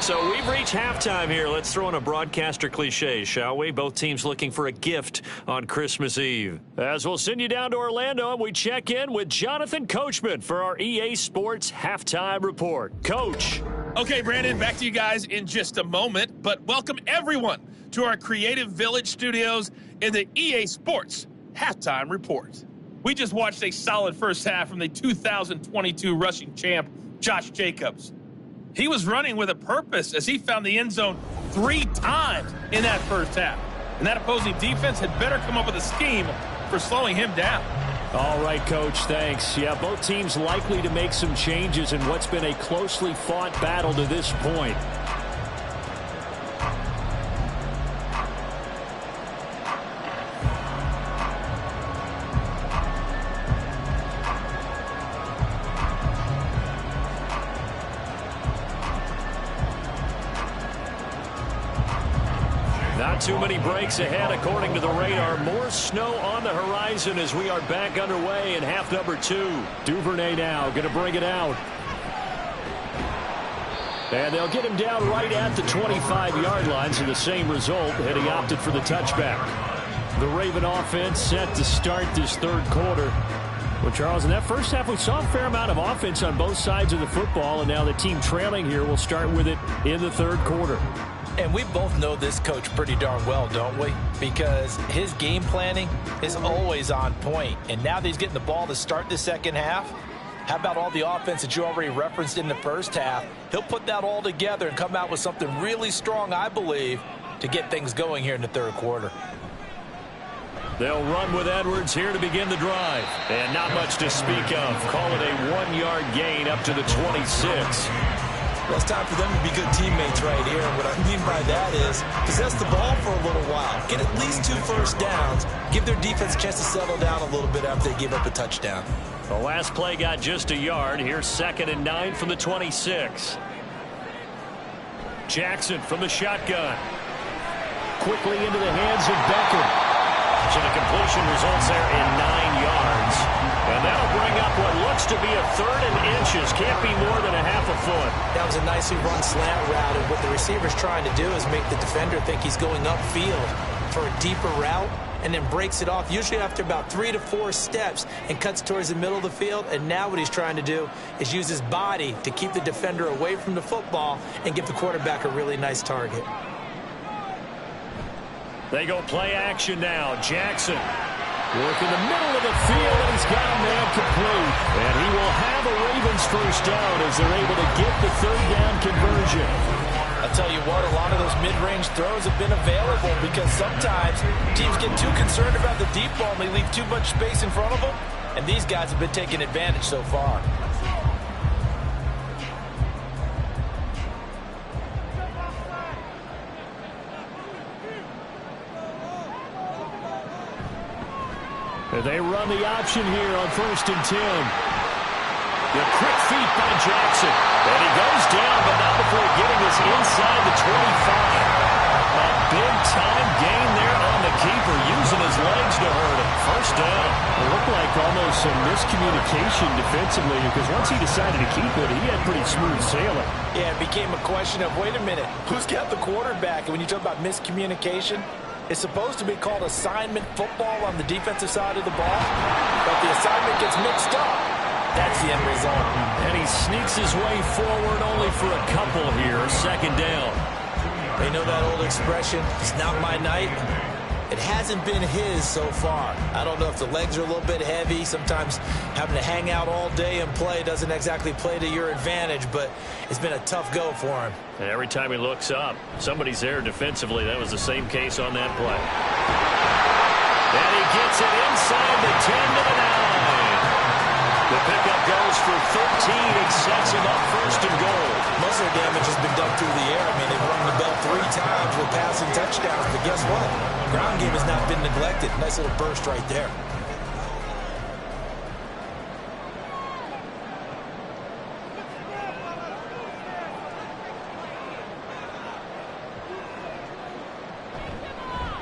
So we've reached halftime here. Let's throw in a broadcaster cliche, shall we? Both teams looking for a gift on Christmas Eve. As we'll send you down to Orlando, and we check in with Jonathan Coachman for our EA Sports Halftime Report. Coach. Okay, Brandon, back to you guys in just a moment, but welcome everyone to our Creative Village studios in the EA Sports Halftime Report. We just watched a solid first half from the 2022 rushing champ, Josh Jacobs. He was running with a purpose as he found the end zone 3 times in that first half. And that opposing defense had better come up with a scheme for slowing him down. All right, Coach, thanks. Yeah, both teams likely to make some changes in what's been a closely fought battle to this point. Not too many breaks ahead according to the radar. More snow on the horizon as we are back underway in half number 2. Duvernay now going to bring it out. And they'll get him down right at the 25-yard line, so the same result, and he opted for the touchback. The Raven offense set to start this third quarter. Well, Charles, in that first half, we saw a fair amount of offense on both sides of the football, and now the team trailing here will start with it in the third quarter. And we both know this coach pretty darn well, don't we? Because his game planning is always on point. And now that he's getting the ball to start the second half, how about all the offense that you already referenced in the first half? He'll put that all together and come out with something really strong, I believe, to get things going here in the third quarter. They'll run with Edwards here to begin the drive. And not much to speak of. Call it a 1-yard gain up to the 26. Well, it's time for them to be good teammates right here. And what I mean by that is possess the ball for a little while. Get at least 2 first downs. Give their defense a chance to settle down a little bit after they give up a touchdown. The last play got just a yard. Here's 2nd and 9 from the 26. Jackson from the shotgun. Quickly into the hands of Becker. So the completion results there in 9 yards. And that'll bring up what looks to be a 3rd and inches. Can't be more than a half a foot. That was a nicely run slant route. And what the receiver's trying to do is make the defender think he's going upfield for a deeper route and then breaks it off, usually after about 3 to 4 steps, and cuts towards the middle of the field. And now what he's trying to do is use his body to keep the defender away from the football and give the quarterback a really nice target. They go play action now. Jackson work in the middle of the field, and he's got a man complete. And he will have a Ravens first down as they're able to get the 3rd down conversion. I'll tell you what, a lot of those mid-range throws have been available because sometimes teams get too concerned about the deep ball and they leave too much space in front of them. And these guys have been taking advantage so far. They run the option here on 1st and 10. The quick feet by Jackson. And he goes down, but not before getting this inside the 25. A big-time gain there on the keeper, using his legs to hurt him. First down. It looked like almost some miscommunication defensively, because once he decided to keep it, he had pretty smooth sailing. Yeah, it became a question of, wait a minute, who's got the quarterback? And when you talk about miscommunication, it's supposed to be called assignment football on the defensive side of the ball, but the assignment gets mixed up. That's the end result. And he sneaks his way forward only for a couple here. 2nd down. They know that old expression, it's not my night. It hasn't been his so far. I don't know if the legs are a little bit heavy. Sometimes having to hang out all day and play doesn't exactly play to your advantage, but it's been a tough go for him. And every time he looks up, somebody's there defensively. That was the same case on that play. And he gets it inside the 10 to the 9. The pickup goes for 13 and sets him up first and goal. Most of the damage has been done through the air. I mean, they've rung the bell 3 times with passing touchdowns, but guess what? Ground game has not been neglected. Nice little burst right there.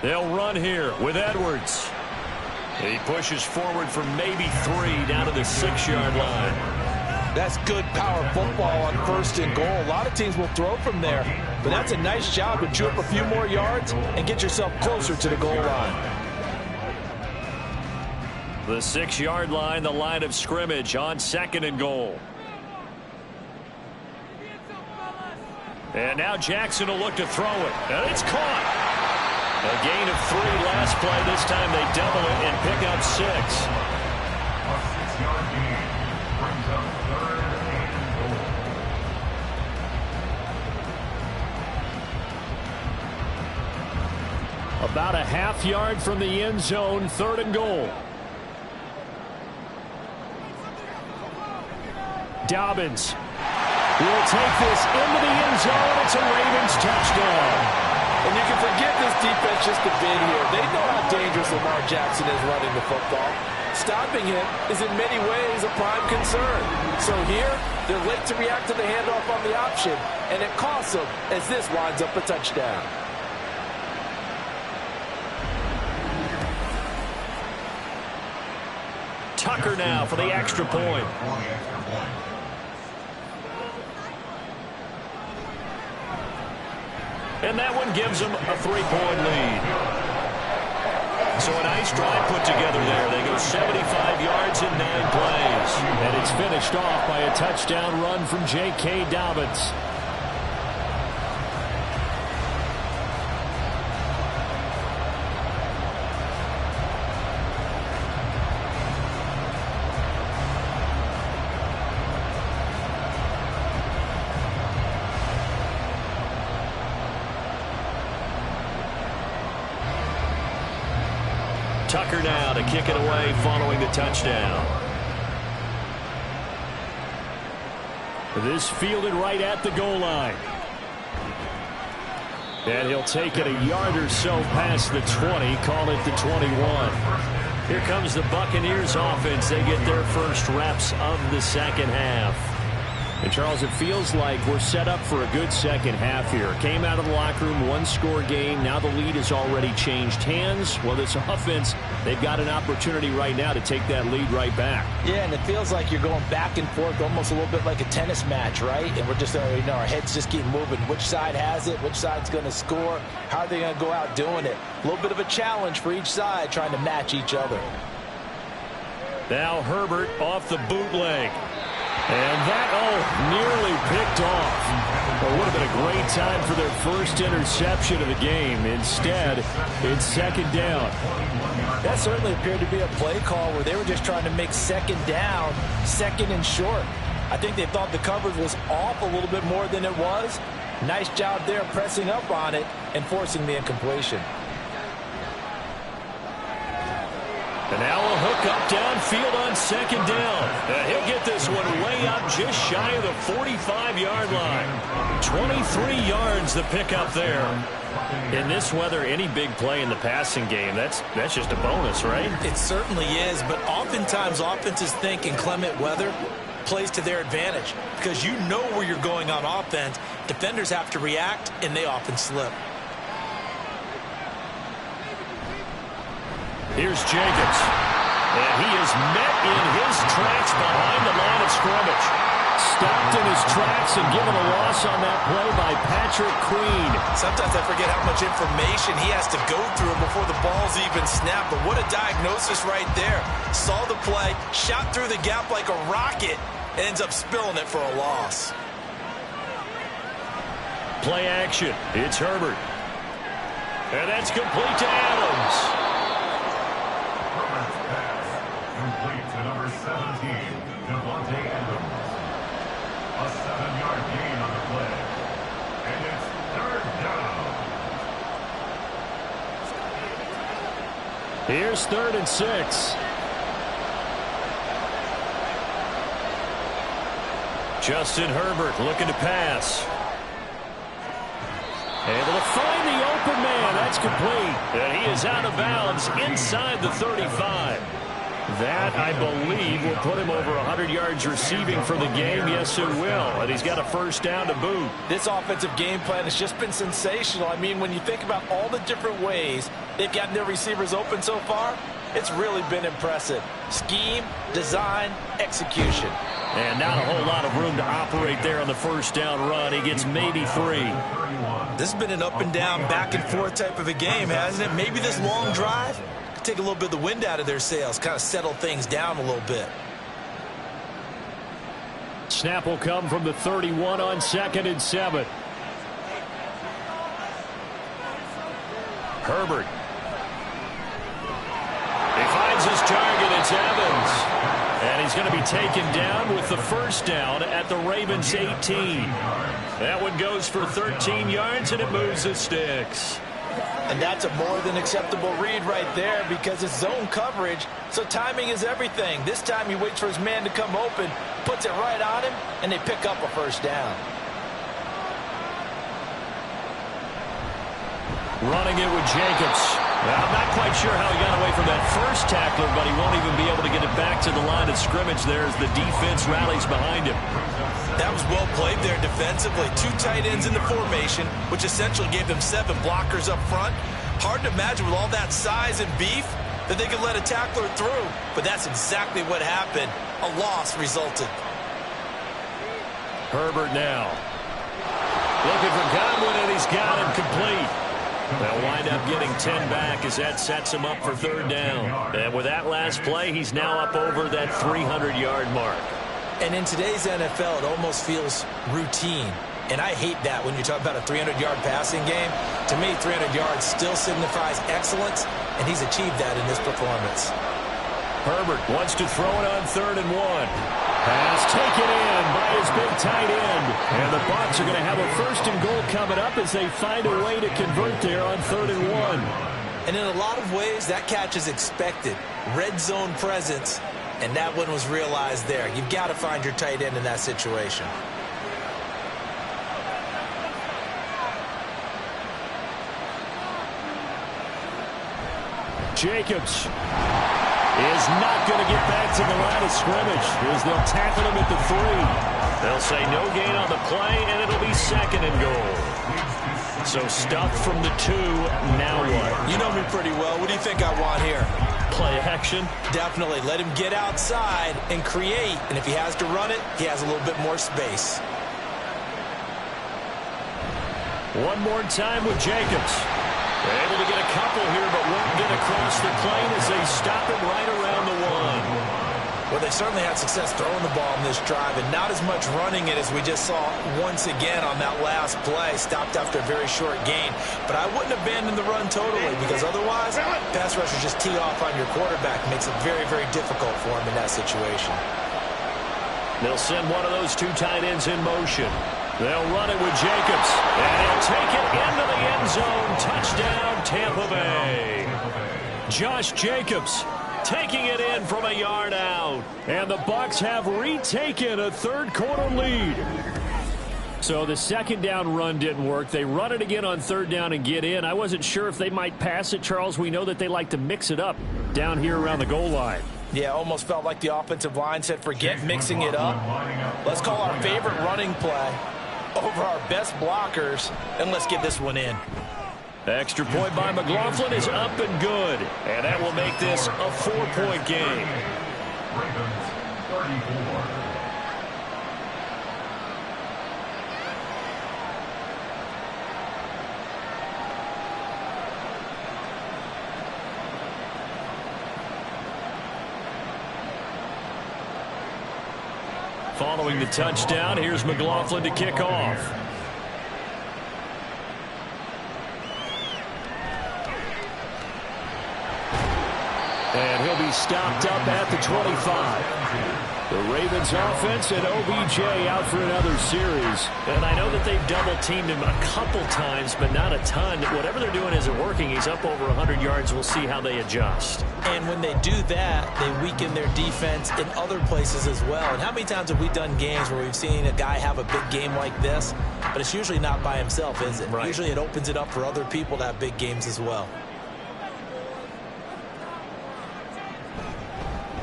They'll run here with Edwards. He pushes forward for maybe 3 down to the 6-yard line. That's good power football on first and goal. A lot of teams will throw from there, but that's a nice job to chew up a few more yards and get yourself closer to the goal line. The 6-yard line, the line of scrimmage on 2nd and goal. And now Jackson will look to throw it, and it's caught. A gain of 3 last play. This time they double it and pick up 6. A 6-yard gain brings up 3rd and goal. About a half-yard from the end zone, 3rd and goal. Dobbins will take this into the end zone. It's a Ravens touchdown. And you can forgive this defense just a bit here. They know how dangerous Lamar Jackson is running the football. Stopping him is in many ways a prime concern. So here, they're late to react to the handoff on the option, and it costs them as this winds up a touchdown. Tucker now for the extra point. And that one gives them a 3-point lead. So a nice drive put together there. They go 75 yards in 9 plays. And it's finished off by a touchdown run from J.K. Dobbins. Tucker now to kick it away following the touchdown. This fielded right at the goal line. And he'll take it a yard or so past the 20, call it the 21. Here comes the Buccaneers offense. They get their first reps of the second half. And, Charles, it feels like we're set up for a good second half here. Came out of the locker room, 1-score game. Now the lead has already changed hands. Well, this offense, they've got an opportunity right now to take that lead right back. Yeah, and it feels like you're going back and forth almost a little bit like a tennis match, right? And we're just, our heads just keep moving. Which side has it? Which side's going to score? How are they going to go out doing it? A little bit of a challenge for each side trying to match each other. Now Herbert off the bootleg. And that, nearly picked off. Well, would have been a great time for their first interception of the game. Instead, it's second down. That certainly appeared to be a play call where they were just trying to make second down, second and short. I think they thought the coverage was off a little bit more than it was. Nice job there pressing up on it and forcing the incompletion. And now a hook up downfield on second down. He'll get this one way up just shy of the 45-yard line. 23 yards the pickup there. In this weather, any big play in the passing game, that's just a bonus, right? It certainly is, but oftentimes offenses think in clement weather plays to their advantage because you know where you're going on offense. Defenders have to react, and they often slip. Here's Jacobs. And he is met in his tracks behind the line of scrimmage. Stopped in his tracks and given a loss on that play by Patrick Queen. Sometimes I forget how much information he has to go through before the ball's even snapped. But what a diagnosis right there. Saw the play, shot through the gap like a rocket, and ends up spilling it for a loss. Play action. It's Herbert. And that's complete to Adams. Herbert's pass complete to number 17, Devontae Adams. A 7-yard gain on the play. And it's 3rd down. Here's 3rd and 6. Justin Herbert looking to pass. Able to find the open man. That's complete. And he is out of bounds inside the 35. That, I believe, will put him over 100 yards receiving for the game. Yes, it will. And he's got a 1st down to boot. This offensive game plan has just been sensational. I mean, when you think about all the different ways they've gotten their receivers open so far, it's really been impressive. Scheme, design, execution. And not a whole lot of room to operate there on the 1st down run. He gets maybe 3. This has been an up and down, back and forth type of a game, hasn't it? Maybe this long drive could take a little bit of the wind out of their sails, kind of settle things down a little bit. Snap will come from the 31 on 2nd and 7. Herbert. He finds his target. It's Evans. And he's going to be taken down with the 1st down at the Ravens' 18. That one goes for 13 yards, and it moves the sticks. And that's a more than acceptable read right there because it's zone coverage, so timing is everything. This time he waits for his man to come open, puts it right on him, and they pick up a 1st down. Running it with Jacobs. Well, I'm not quite sure how he got away from that first tackler, but he won't even be able to get it back to the line of scrimmage there as the defense rallies behind him. That was well played there defensively. 2 tight ends in the formation, which essentially gave them 7 blockers up front. Hard to imagine with all that size and beef that they could let a tackler through, but that's exactly what happened. A loss resulted. Herbert now. Looking for Godwin, and he's got him complete. They'll wind up getting 10 back as that sets him up for 3rd down. And with that last play, he's now up over that 300-yard mark. And in today's NFL, it almost feels routine. And I hate that when you talk about a 300-yard passing game. To me, 300 yards still signifies excellence, and he's achieved that in this performance. Herbert wants to throw it on 3rd and 1. Pass taken in by his big tight end. And the Bucs are going to have a 1st and goal coming up as they find a way to convert there on 3rd and 1. And in a lot of ways, that catch is expected. Red zone presence, and that one was realized there. You've got to find your tight end in that situation. Jacobs is not going to get back to the line of scrimmage as they'll tackle him at the 3. They'll say no gain on the play, and it'll be 2nd and goal. So stuffed from the 2, now what? You know me pretty well. What do you think I want here? Play action? Definitely. Let him get outside and create, and if he has to run it, he has a little bit more space. One more time with Jacobs. Able to get a couple here, but won't get across the plane as they stop him right around the 1. Well, they certainly had success throwing the ball in this drive, and not as much running it as we just saw once again on that last play. Stopped after a very short gain. But I wouldn't abandon the run totally, because otherwise, pass rushers just tee off on your quarterback. It makes it very, very difficult for him in that situation. They'll send one of those 2 tight ends in motion. They'll run it with Jacobs, and he'll take it into the end zone. Touchdown, Tampa Bay. Josh Jacobs taking it in from a yard out. And the Bucs have retaken a 3rd quarter lead. So the 2nd down run didn't work. They run it again on 3rd down and get in. I wasn't sure if they might pass it, Charles. We know that they like to mix it up down here around the goal line. Yeah, almost felt like the offensive line said, forget mixing it up. Let's call our favorite running play over our best blockers, and let's get this one in. Extra point by McLaughlin is up and good. And that will make this a 4-point game. Ravens 34. Following the touchdown, here's McLaughlin to kick off. And he'll be stopped up at the 25. The Ravens offense and OBJ out for another series. And I know that they've double-teamed him a couple times, but not a ton. Whatever they're doing isn't working. He's up over 100 yards. We'll see how they adjust. And when they do that, they weaken their defense in other places as well. And how many times have we done games where we've seen a guy have a big game like this, but it's usually not by himself, is it? Right. Usually it opens it up for other people to have big games as well.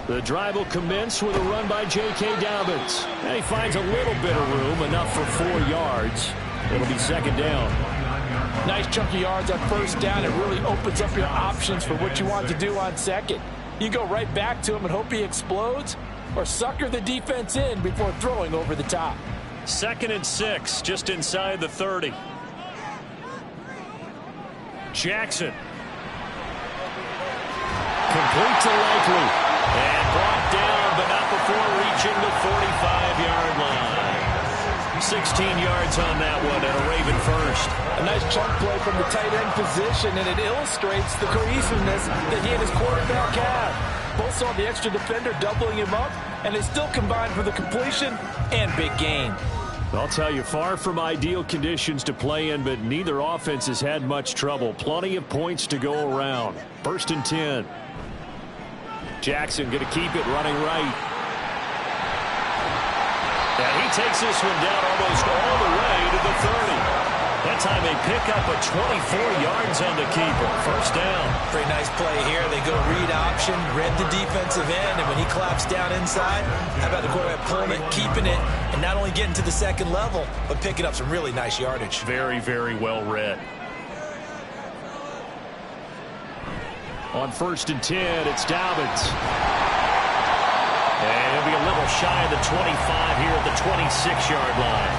The drive will commence with a run by J.K. Dobbins. And he finds a little bit of room, enough for 4 yards. It'll be second down. Nice chunk of yards on first down. It really opens up your options for what you want to do on second. You go right back to him and hope he explodes, or sucker the defense in before throwing over the top. 2nd and 6, just inside the 30. Jackson. Complete to Likely. And brought down, but not before reaching the 45-yard line. 16 yards on that one, and a Raven first. A nice chunk play from the tight end position, and it illustrates the cohesiveness that he and his quarterback have. Both saw the extra defender doubling him up, and they still combined for the completion and big gain. I'll tell you, far from ideal conditions to play in, but neither offense has had much trouble. Plenty of points to go around. 1st and 10. Jackson going to keep it running right. And he takes this one down almost all the way to the 30. That time they pick up a 24 yards on the keeper. First down. Pretty nice play here. They go read option, read the defensive end, and when he claps down inside, how about the quarterback pulling it, keeping it, and not only getting to the second level, but picking up some really nice yardage. Very, very well read. On 1st and 10, it's Dobbins. And it'll be a little shy of the 25 here at the 26-yard line.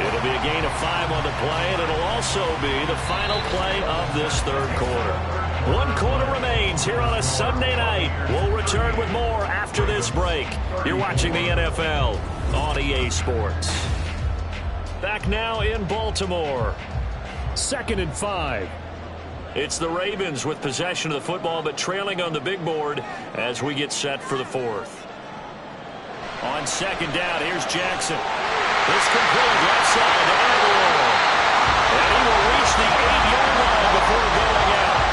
It'll be a gain of 5 on the play, and it'll also be the final play of this third quarter. 1 quarter remains here on a Sunday night. We'll return with more after this break. You're watching the NFL on EA Sports. Back now in Baltimore. 2nd and 5. It's the Ravens with possession of the football, but trailing on the big board as we get set for the 4th. On 2nd down, here's Jackson. It's complete left side to Aguilar. And he will reach the 8-yard line before going out.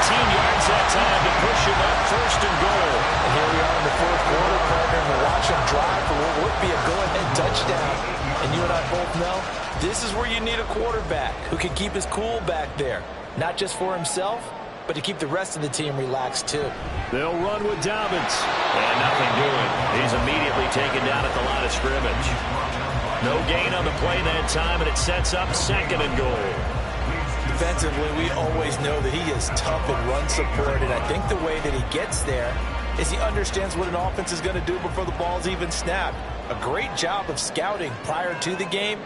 18 yards that time to push him up 1st and goal. And here we are in the 4th quarter, partner, and we'll watch him drive for what would be a go-ahead touchdown. And you and I both know this is where you need a quarterback who can keep his cool back there. Not just for himself, but to keep the rest of the team relaxed, too. They'll run with Dobbins. And nothing doing. He's immediately taken down at the line of scrimmage. No gain on the play that time, and it sets up 2nd and goal. Defensively, we always know that he is tough in run support, and I think the way that he gets there is he understands what an offense is going to do before the ball's even snapped. A great job of scouting prior to the game,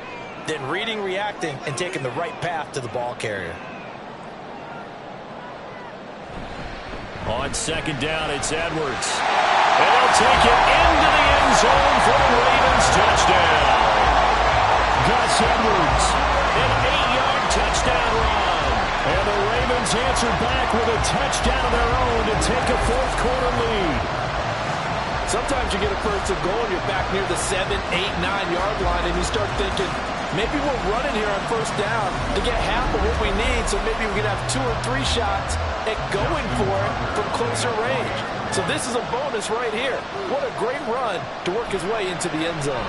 then reading, reacting, and taking the right path to the ball carrier. On 2nd down, it's Edwards. And they'll take it into the end zone for the Ravens touchdown. Gus Edwards, an 8-yard touchdown run. And the Ravens answer back with a touchdown of their own to take a 4th quarter lead. Sometimes you get a 1st and goal and you're back near the 7, 8, 9-yard line, and you start thinking, maybe we're running here on 1st down to get half of what we need, so maybe we can have 2 or 3 shots at going for it from closer range. So this is a bonus right here. What a great run to work his way into the end zone.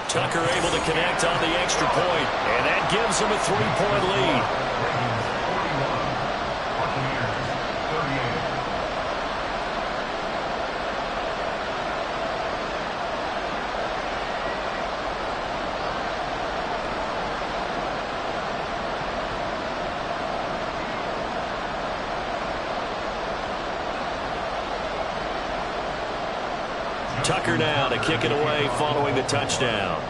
Tucker able to connect on the extra point, and that gives him a 3-point lead. Tucker now to kick it away following the touchdown.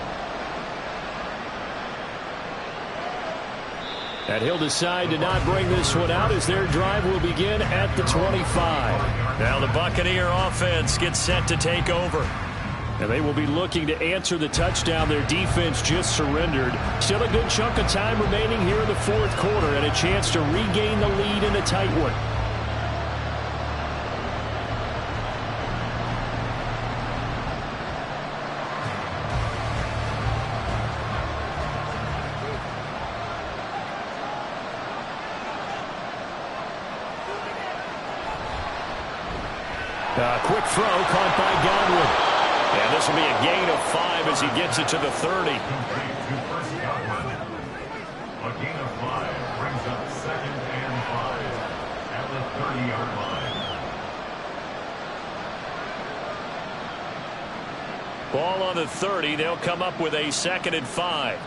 And he'll decide to not bring this one out as their drive will begin at the 25. Now the Buccaneer offense gets set to take over. And they will be looking to answer the touchdown their defense just surrendered. Still a good chunk of time remaining here in the 4th quarter and a chance to regain the lead in a tight one. Quick throw caught by Godwin. And this will be a gain of 5 as he gets it to the 30. A gain of 5 brings up 2nd and 5 at the 30-yard line. Ball on the 30. They'll come up with a 2nd and 5.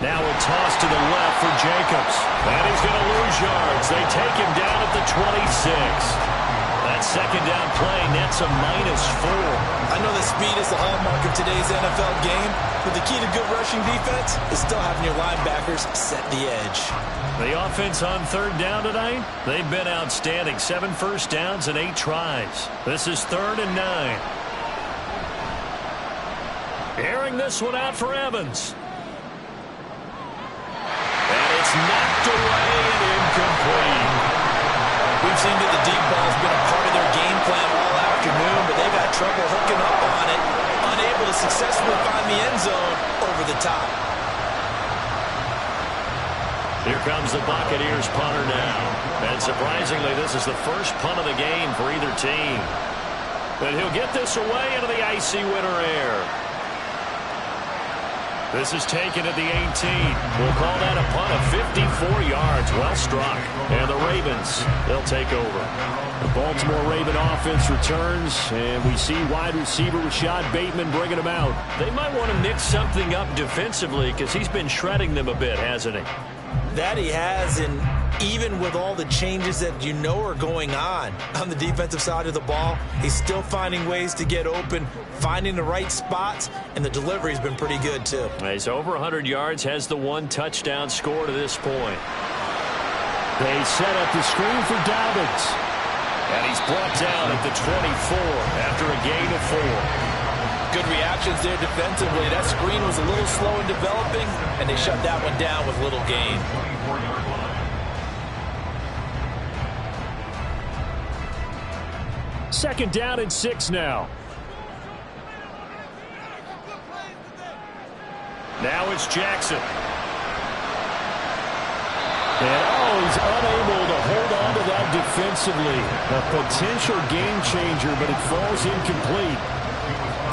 Now a toss to the left for Jacobs. And he's going to lose yards. They take him down at the 26. That 2nd down play nets a -4. I know that speed is the hallmark of today's NFL game, but the key to good rushing defense is still having your linebackers set the edge. The offense on 3rd down tonight, they've been outstanding. 7 first downs and 8 tries. This is 3rd and 9. Airing this one out for Evans. And it's knocked away and incomplete. We've seen that the deep ball has been a part of their game plan all afternoon, but they've had trouble hooking up on it, unable to successfully find the end zone over the top. Here comes the Buccaneers punter now. And surprisingly, this is the first punt of the game for either team. And he'll get this away into the icy winter air. This is taken at the 18. We'll call that a punt of 54 yards. Well struck. And the Ravens, they'll take over. The Baltimore Raven offense returns, and we see wide receiver Rashad Bateman bringing him out. They might want to mix something up defensively because he's been shredding them a bit, hasn't he? That he has, and even with all the changes that you know are going on the defensive side of the ball, he's still finding ways to get open, finding the right spots, and the delivery's been pretty good too. He's over 100 yards, has the 1 touchdown score to this point. They set up the screen for Dobbins. And he's brought down at the 24 after a gain of 4. Good reactions there defensively. That screen was a little slow in developing, and they shut that one down with little gain. Second down and 6 now. Now it's Jackson. And he's unable to hold on to that defensively. A potential game changer, but it falls incomplete.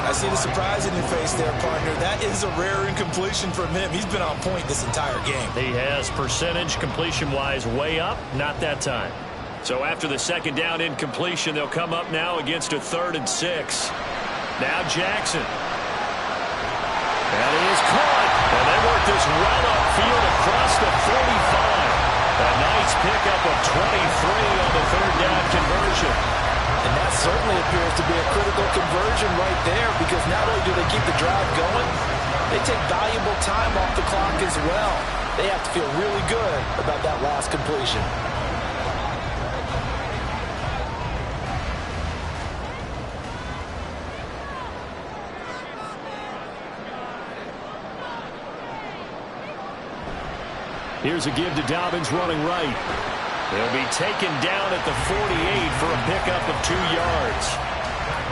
I see the surprise in your face there, partner. That is a rare incompletion from him. He's been on point this entire game. He has percentage completion-wise way up, not that time. So after the second down incompletion, they'll come up now against a 3rd and 6. Now Jackson. And he is caught. And they work this well upfield across the 45. A nice pickup of 23 on the 3rd down conversion. And that certainly appears to be a critical conversion right there, because not only do they keep the drive going, they take valuable time off the clock as well. They have to feel really good about that last completion. Here's a give to Dobbins running right. He'll be taken down at the 48 for a pickup of 2 yards.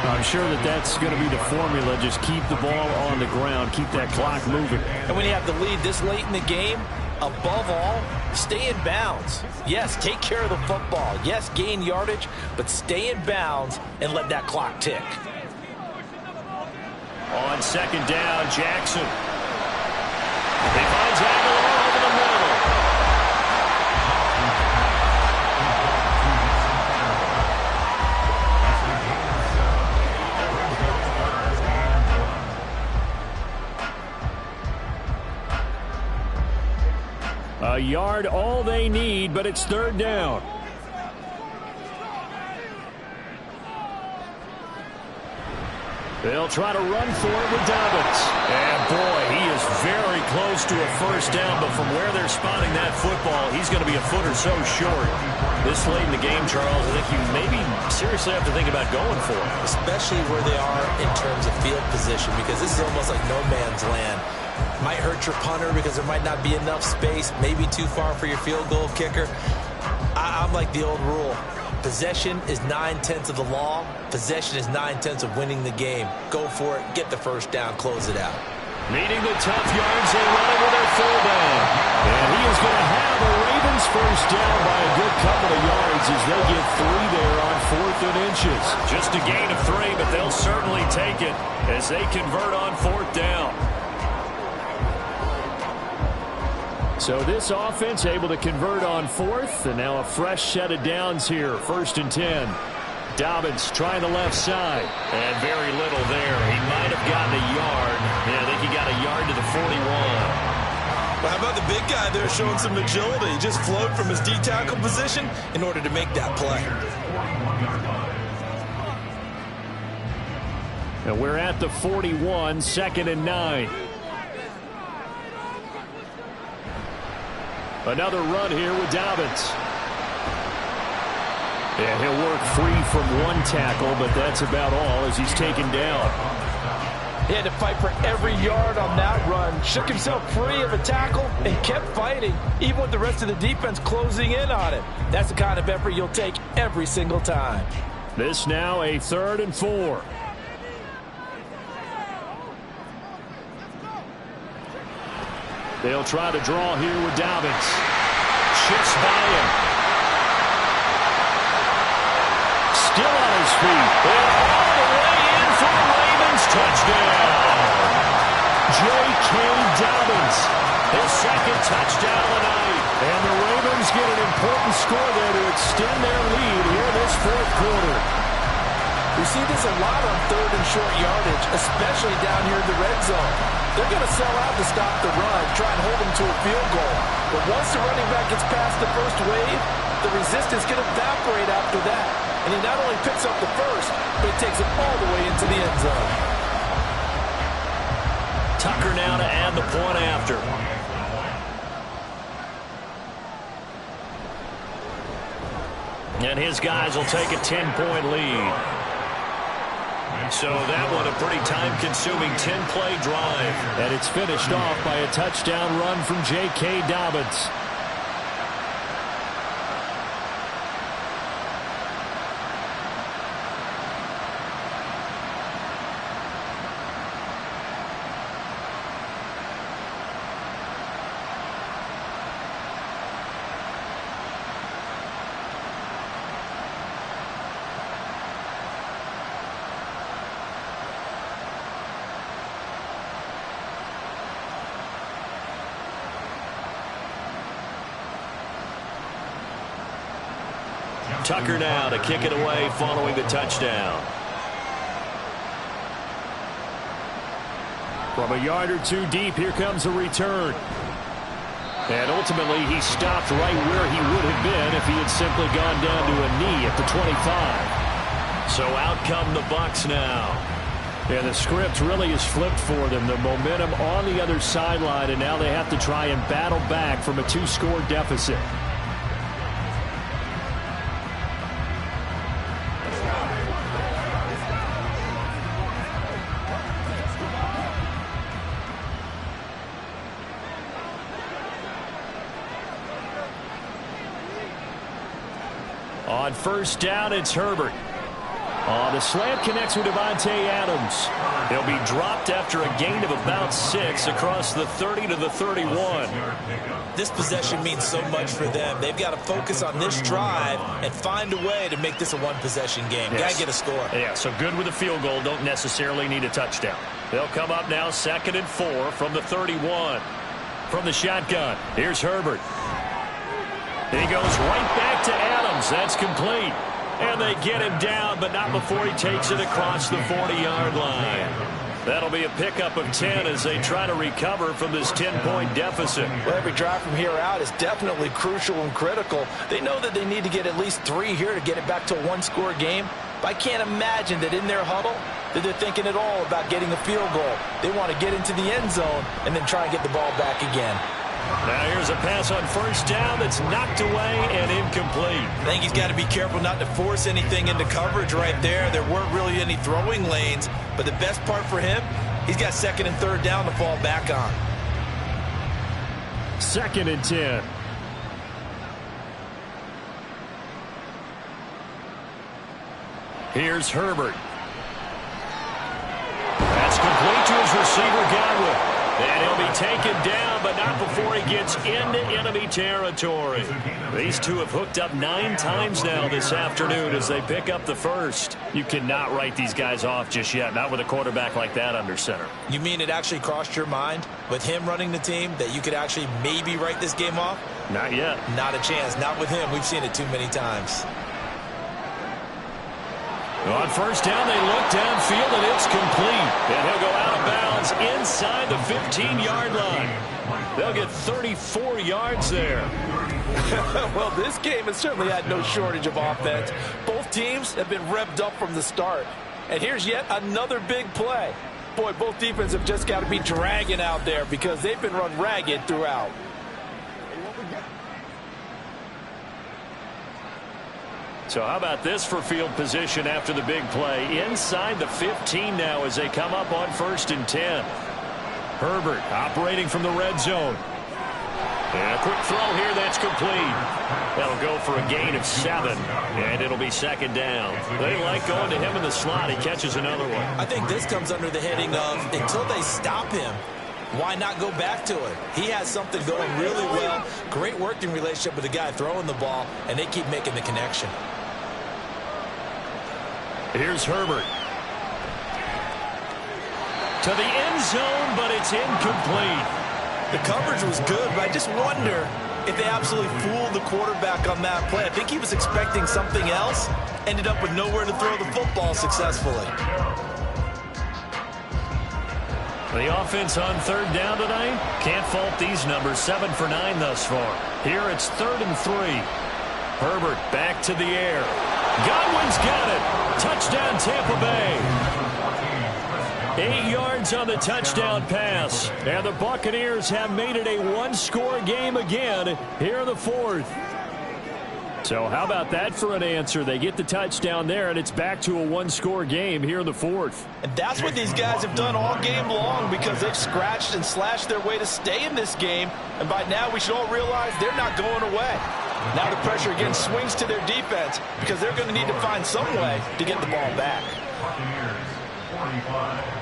I'm sure that's going to be the formula. Just keep the ball on the ground. Keep that clock moving. And when you have the lead this late in the game, above all, stay in bounds. Yes, take care of the football. Yes, gain yardage, but stay in bounds and let that clock tick. On second down, Jackson. He finds Aguilar over the middle. A yard all they need, but it's 3rd down. They'll try to run for it with Dobbins. And boy, he is very close to a first down, but from where they're spotting that football, he's going to be a foot or so short. This late in the game, Charles, I think you maybe seriously have to think about going for it. Especially where they are in terms of field position, because this is almost like no man's land. Might hurt your punter because there might not be enough space, maybe too far for your field goal kicker. I'm like the old rule. Possession is 9/10 of the law. Possession is 9/10 of winning the game. Go for it. Get the first down. Close it out. Needing the tough yards, they run it with their fullback. And he is going to have a Ravens first down by a good couple of yards as they get 3 there on 4th and inches. Just a gain of 3, but they'll certainly take it as they convert on 4th down. So this offense able to convert on 4th, and now a fresh set of downs here, 1st and 10. Dobbins trying the left side. And very little there. He might have gotten a yard. Yeah, I think he got a yard to the 41. Well, how about the big guy there showing some agility? He just flowed from his D-tackle position in order to make that play. And we're at the 41, 2nd and 9. Another run here with Dobbins. And he'll work free from 1 tackle, but that's about all as he's taken down. He had to fight for every yard on that run. Shook himself free of a tackle and kept fighting, even with the rest of the defense closing in on him. That's the kind of effort you'll take every single time. This now a 3rd and 4. They'll try to draw here with Dobbins. Shifts by him. Still on his feet. And all the way in for the Ravens touchdown. J.K. Dobbins, his 2nd touchdown of the night. And the Ravens get an important score there to extend their lead here in this 4th quarter. We see this a lot on 3rd and short yardage, especially down here in the red zone. They're going to sell out to stop the run, try and hold them to a field goal. But once the running back gets past the first wave, the resistance can evaporate after that. And he not only picks up the first, but he takes it all the way into the end zone. Tucker now to add the point after. And his guys will take a 10-point lead. So that one a pretty time-consuming 10-play drive. And it's finished off by a touchdown run from J.K. Dobbins. Tucker now to kick it away following the touchdown. From a yard or 2 deep, here comes a return. And ultimately, he stopped right where he would have been if he had simply gone down to a knee at the 25. So out come the Bucs now. And the script really is flipped for them. The momentum on the other sideline, and now they have to try and battle back from a 2-score deficit. On 1st down, it's Herbert. The slant connects with Devontae Adams. He'll be dropped after a gain of about 6 across the 30 to the 31. This possession means so much for them. They've got to focus on this drive and find a way to make this a 1-possession game. Yes. Got to get a score. Yeah, so good with a field goal. Don't necessarily need a touchdown. They'll come up now 2nd and 4 from the 31. From the shotgun, here's Herbert. He goes right back to Adams. That's complete. And they get him down, but not before he takes it across the 40-yard line. That'll be a pickup of 10 as they try to recover from this 10-point deficit. Well, every drive from here out is definitely crucial and critical. They know that they need to get at least 3 here to get it back to a 1-score game. But I can't imagine that in their huddle that they're thinking at all about getting a field goal. They want to get into the end zone and then try and get the ball back again. Now here's a pass on 1st down that's knocked away and incomplete. I think he's got to be careful not to force anything into coverage right there. There weren't really any throwing lanes, but the best part for him, he's got 2nd and 3rd down to fall back on. 2nd and 10. Here's Herbert. That's complete to his receiver, Godwin. taken down, but not before he gets into enemy territory. These two have hooked up 9 times now this afternoon as they pick up the first. You cannot write these guys off just yet, not with a quarterback like that under center. You mean it actually crossed your mind with him running the team that you could actually maybe write this game off? Not yet. Not a chance. Not with him. We've seen it too many times. On first down, they look downfield, and it's complete. And he'll go out of bounds inside the 15-yard line. They'll get 34 yards there. Well, this game has certainly had no shortage of offense. Both teams have been revved up from the start. And here's yet another big play. Boy, both defenses have just got to be dragging out there because they've been run ragged throughout. So how about this for field position after the big play? Inside the 15 now as they come up on 1st and 10. Herbert operating from the red zone. And a quick throw here that's complete. That'll go for a gain of 7, and it'll be 2nd down. They like going to him in the slot. He catches another one. I think this comes under the heading of until they stop him, why not go back to it? He has something going really well. Great working relationship with the guy throwing the ball, and they keep making the connection. Here's Herbert. To the end zone, but it's incomplete. The coverage was good, but I just wonder if they absolutely fooled the quarterback on that play. I think he was expecting something else, ended up with nowhere to throw the football successfully. The offense on 3rd down tonight, can't fault these numbers. 7 for 9 thus far. Here it's 3rd and 3. Herbert back to the air. Godwin's got it. Touchdown, Tampa Bay. 8 yards on the touchdown pass. And the Buccaneers have made it a one-score game again here in the 4th. So how about that for an answer? They get the touchdown there, and it's back to a one-score game here in the 4th. And that's what these guys have done all game long because they've scratched and slashed their way to stay in this game. And by now, we should all realize they're not going away. Now the pressure again swings to their defense because they're going to need to find some way to get the ball back. Buccaneers, 45.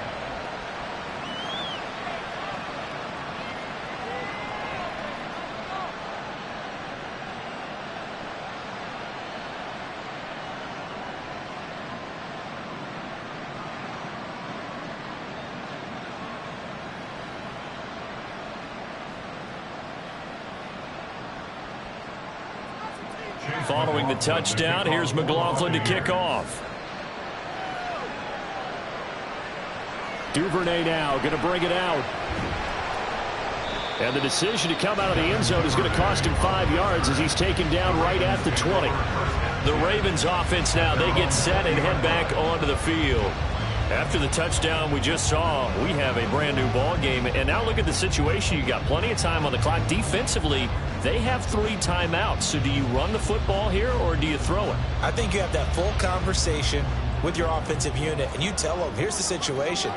Following the touchdown, here's McLaughlin to kick off. Duvernay now going to bring it out. And the decision to come out of the end zone is going to cost him 5 yards as he's taken down right at the 20. The Ravens offense now, they get set and head back onto the field. After the touchdown we just saw, we have a brand new ball game. And now look at the situation. You got plenty of time on the clock. Defensively, they have 3 timeouts. So do you run the football here or do you throw it? I think you have that full conversation with your offensive unit, and you tell them, here's the situation.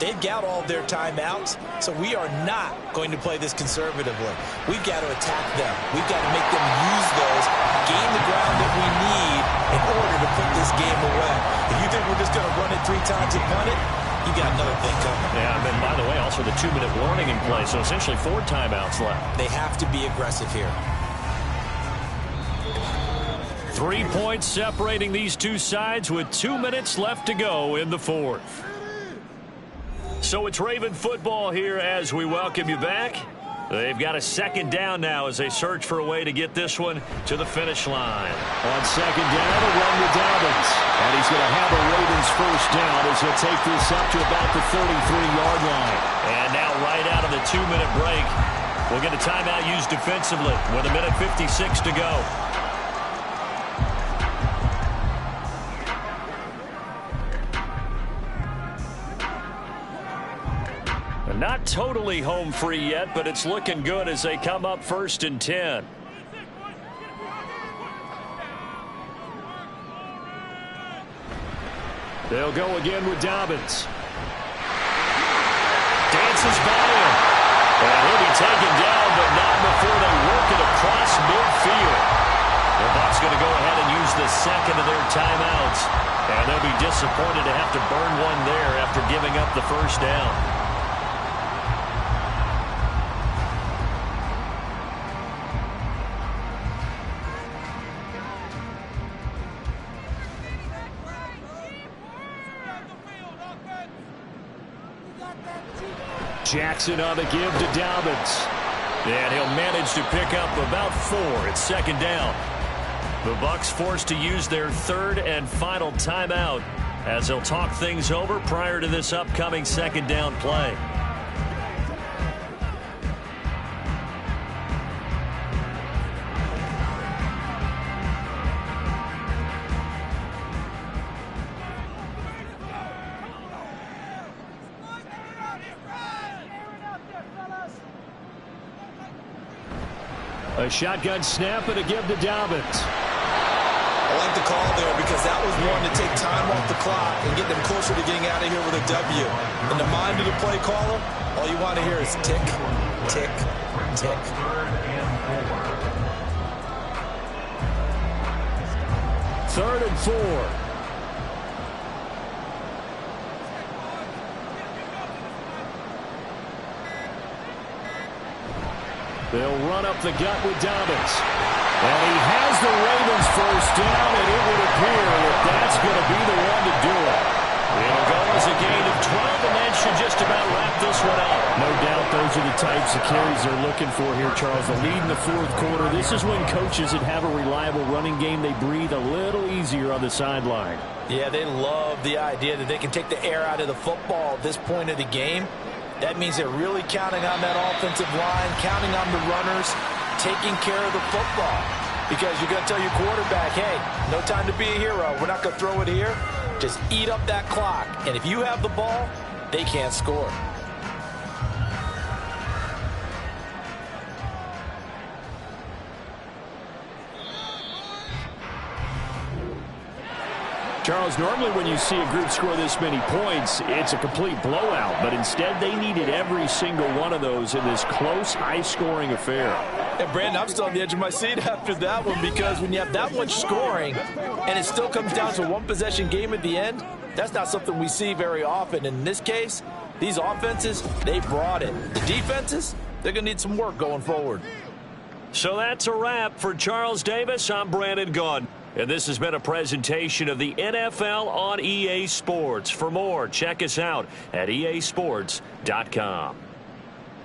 They've got all their timeouts, so we are not going to play this conservatively. We've got to attack them. We've got to make them use those, gain the ground that we need in order to put this game away. If you think we're just going to run it 3 times and punt it, you got another thing coming. Yeah, and then, by the way, also the 2-minute warning in play, so essentially 4 timeouts left. They have to be aggressive here. 3 points separating these two sides with 2 minutes left to go in the 4th. So it's Raven football here as we welcome you back. They've got a 2nd down now as they search for a way to get this one to the finish line. On 2nd down, a run to Dobbins. And he's going to have a Ravens 1st down as he'll take this up to about the 33-yard line. And now right out of the 2-minute break, we'll get a timeout used defensively with 1:56 to go. Not totally home free yet, but it's looking good as they come up 1st and 10. They'll go again with Dobbins. Dances by him. And he'll be taken down, but not before they work it across midfield. The Bucs going to go ahead and use the 2nd of their timeouts. And they'll be disappointed to have to burn one there after giving up the 1st down. Jackson on the give to Dobbins. And he'll manage to pick up about 4 at second down. The Bucs forced to use their third and final timeout as they'll talk things over prior to this upcoming second down play. A shotgun snap and a give to Dobbins. I like the call there because that was one to take time off the clock and get them closer to getting out of here with a W. In the mind of the play caller, all you want to hear is tick, tick, tick. Third and 4. They'll run up the gut with Dobbins. And he has the Ravens first down, and it would appear that that's going to be the one to do it. It'll go as a gain of 12, and that should just about wrap this one up. No doubt those are the types of carries they're looking for here, Charles. The lead in the fourth quarter. This is when coaches that have a reliable running game, they breathe a little easier on the sideline. Yeah, they love the idea that they can take the air out of the football at this point of the game. That means they're really counting on that offensive line, counting on the runners, taking care of the football. Because you're going to tell your quarterback, hey, no time to be a hero. We're not going to throw it here. Just eat up that clock. And if you have the ball, they can't score. Charles, normally when you see a group score this many points, it's a complete blowout. But instead, they needed every single one of those in this close, high-scoring affair. And, Brandon, I'm still on the edge of my seat after that one because when you have that much scoring and it still comes down to a one-possession game at the end, that's not something we see very often. In this case, these offenses, they brought it. The defenses, they're going to need some work going forward. So that's a wrap for Charles Davis. I'm Brandon Gaudin. And this has been a presentation of the NFL on EA Sports. For more, check us out at easports.com.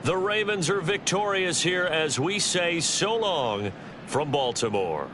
The Ravens are victorious here as we say so long from Baltimore.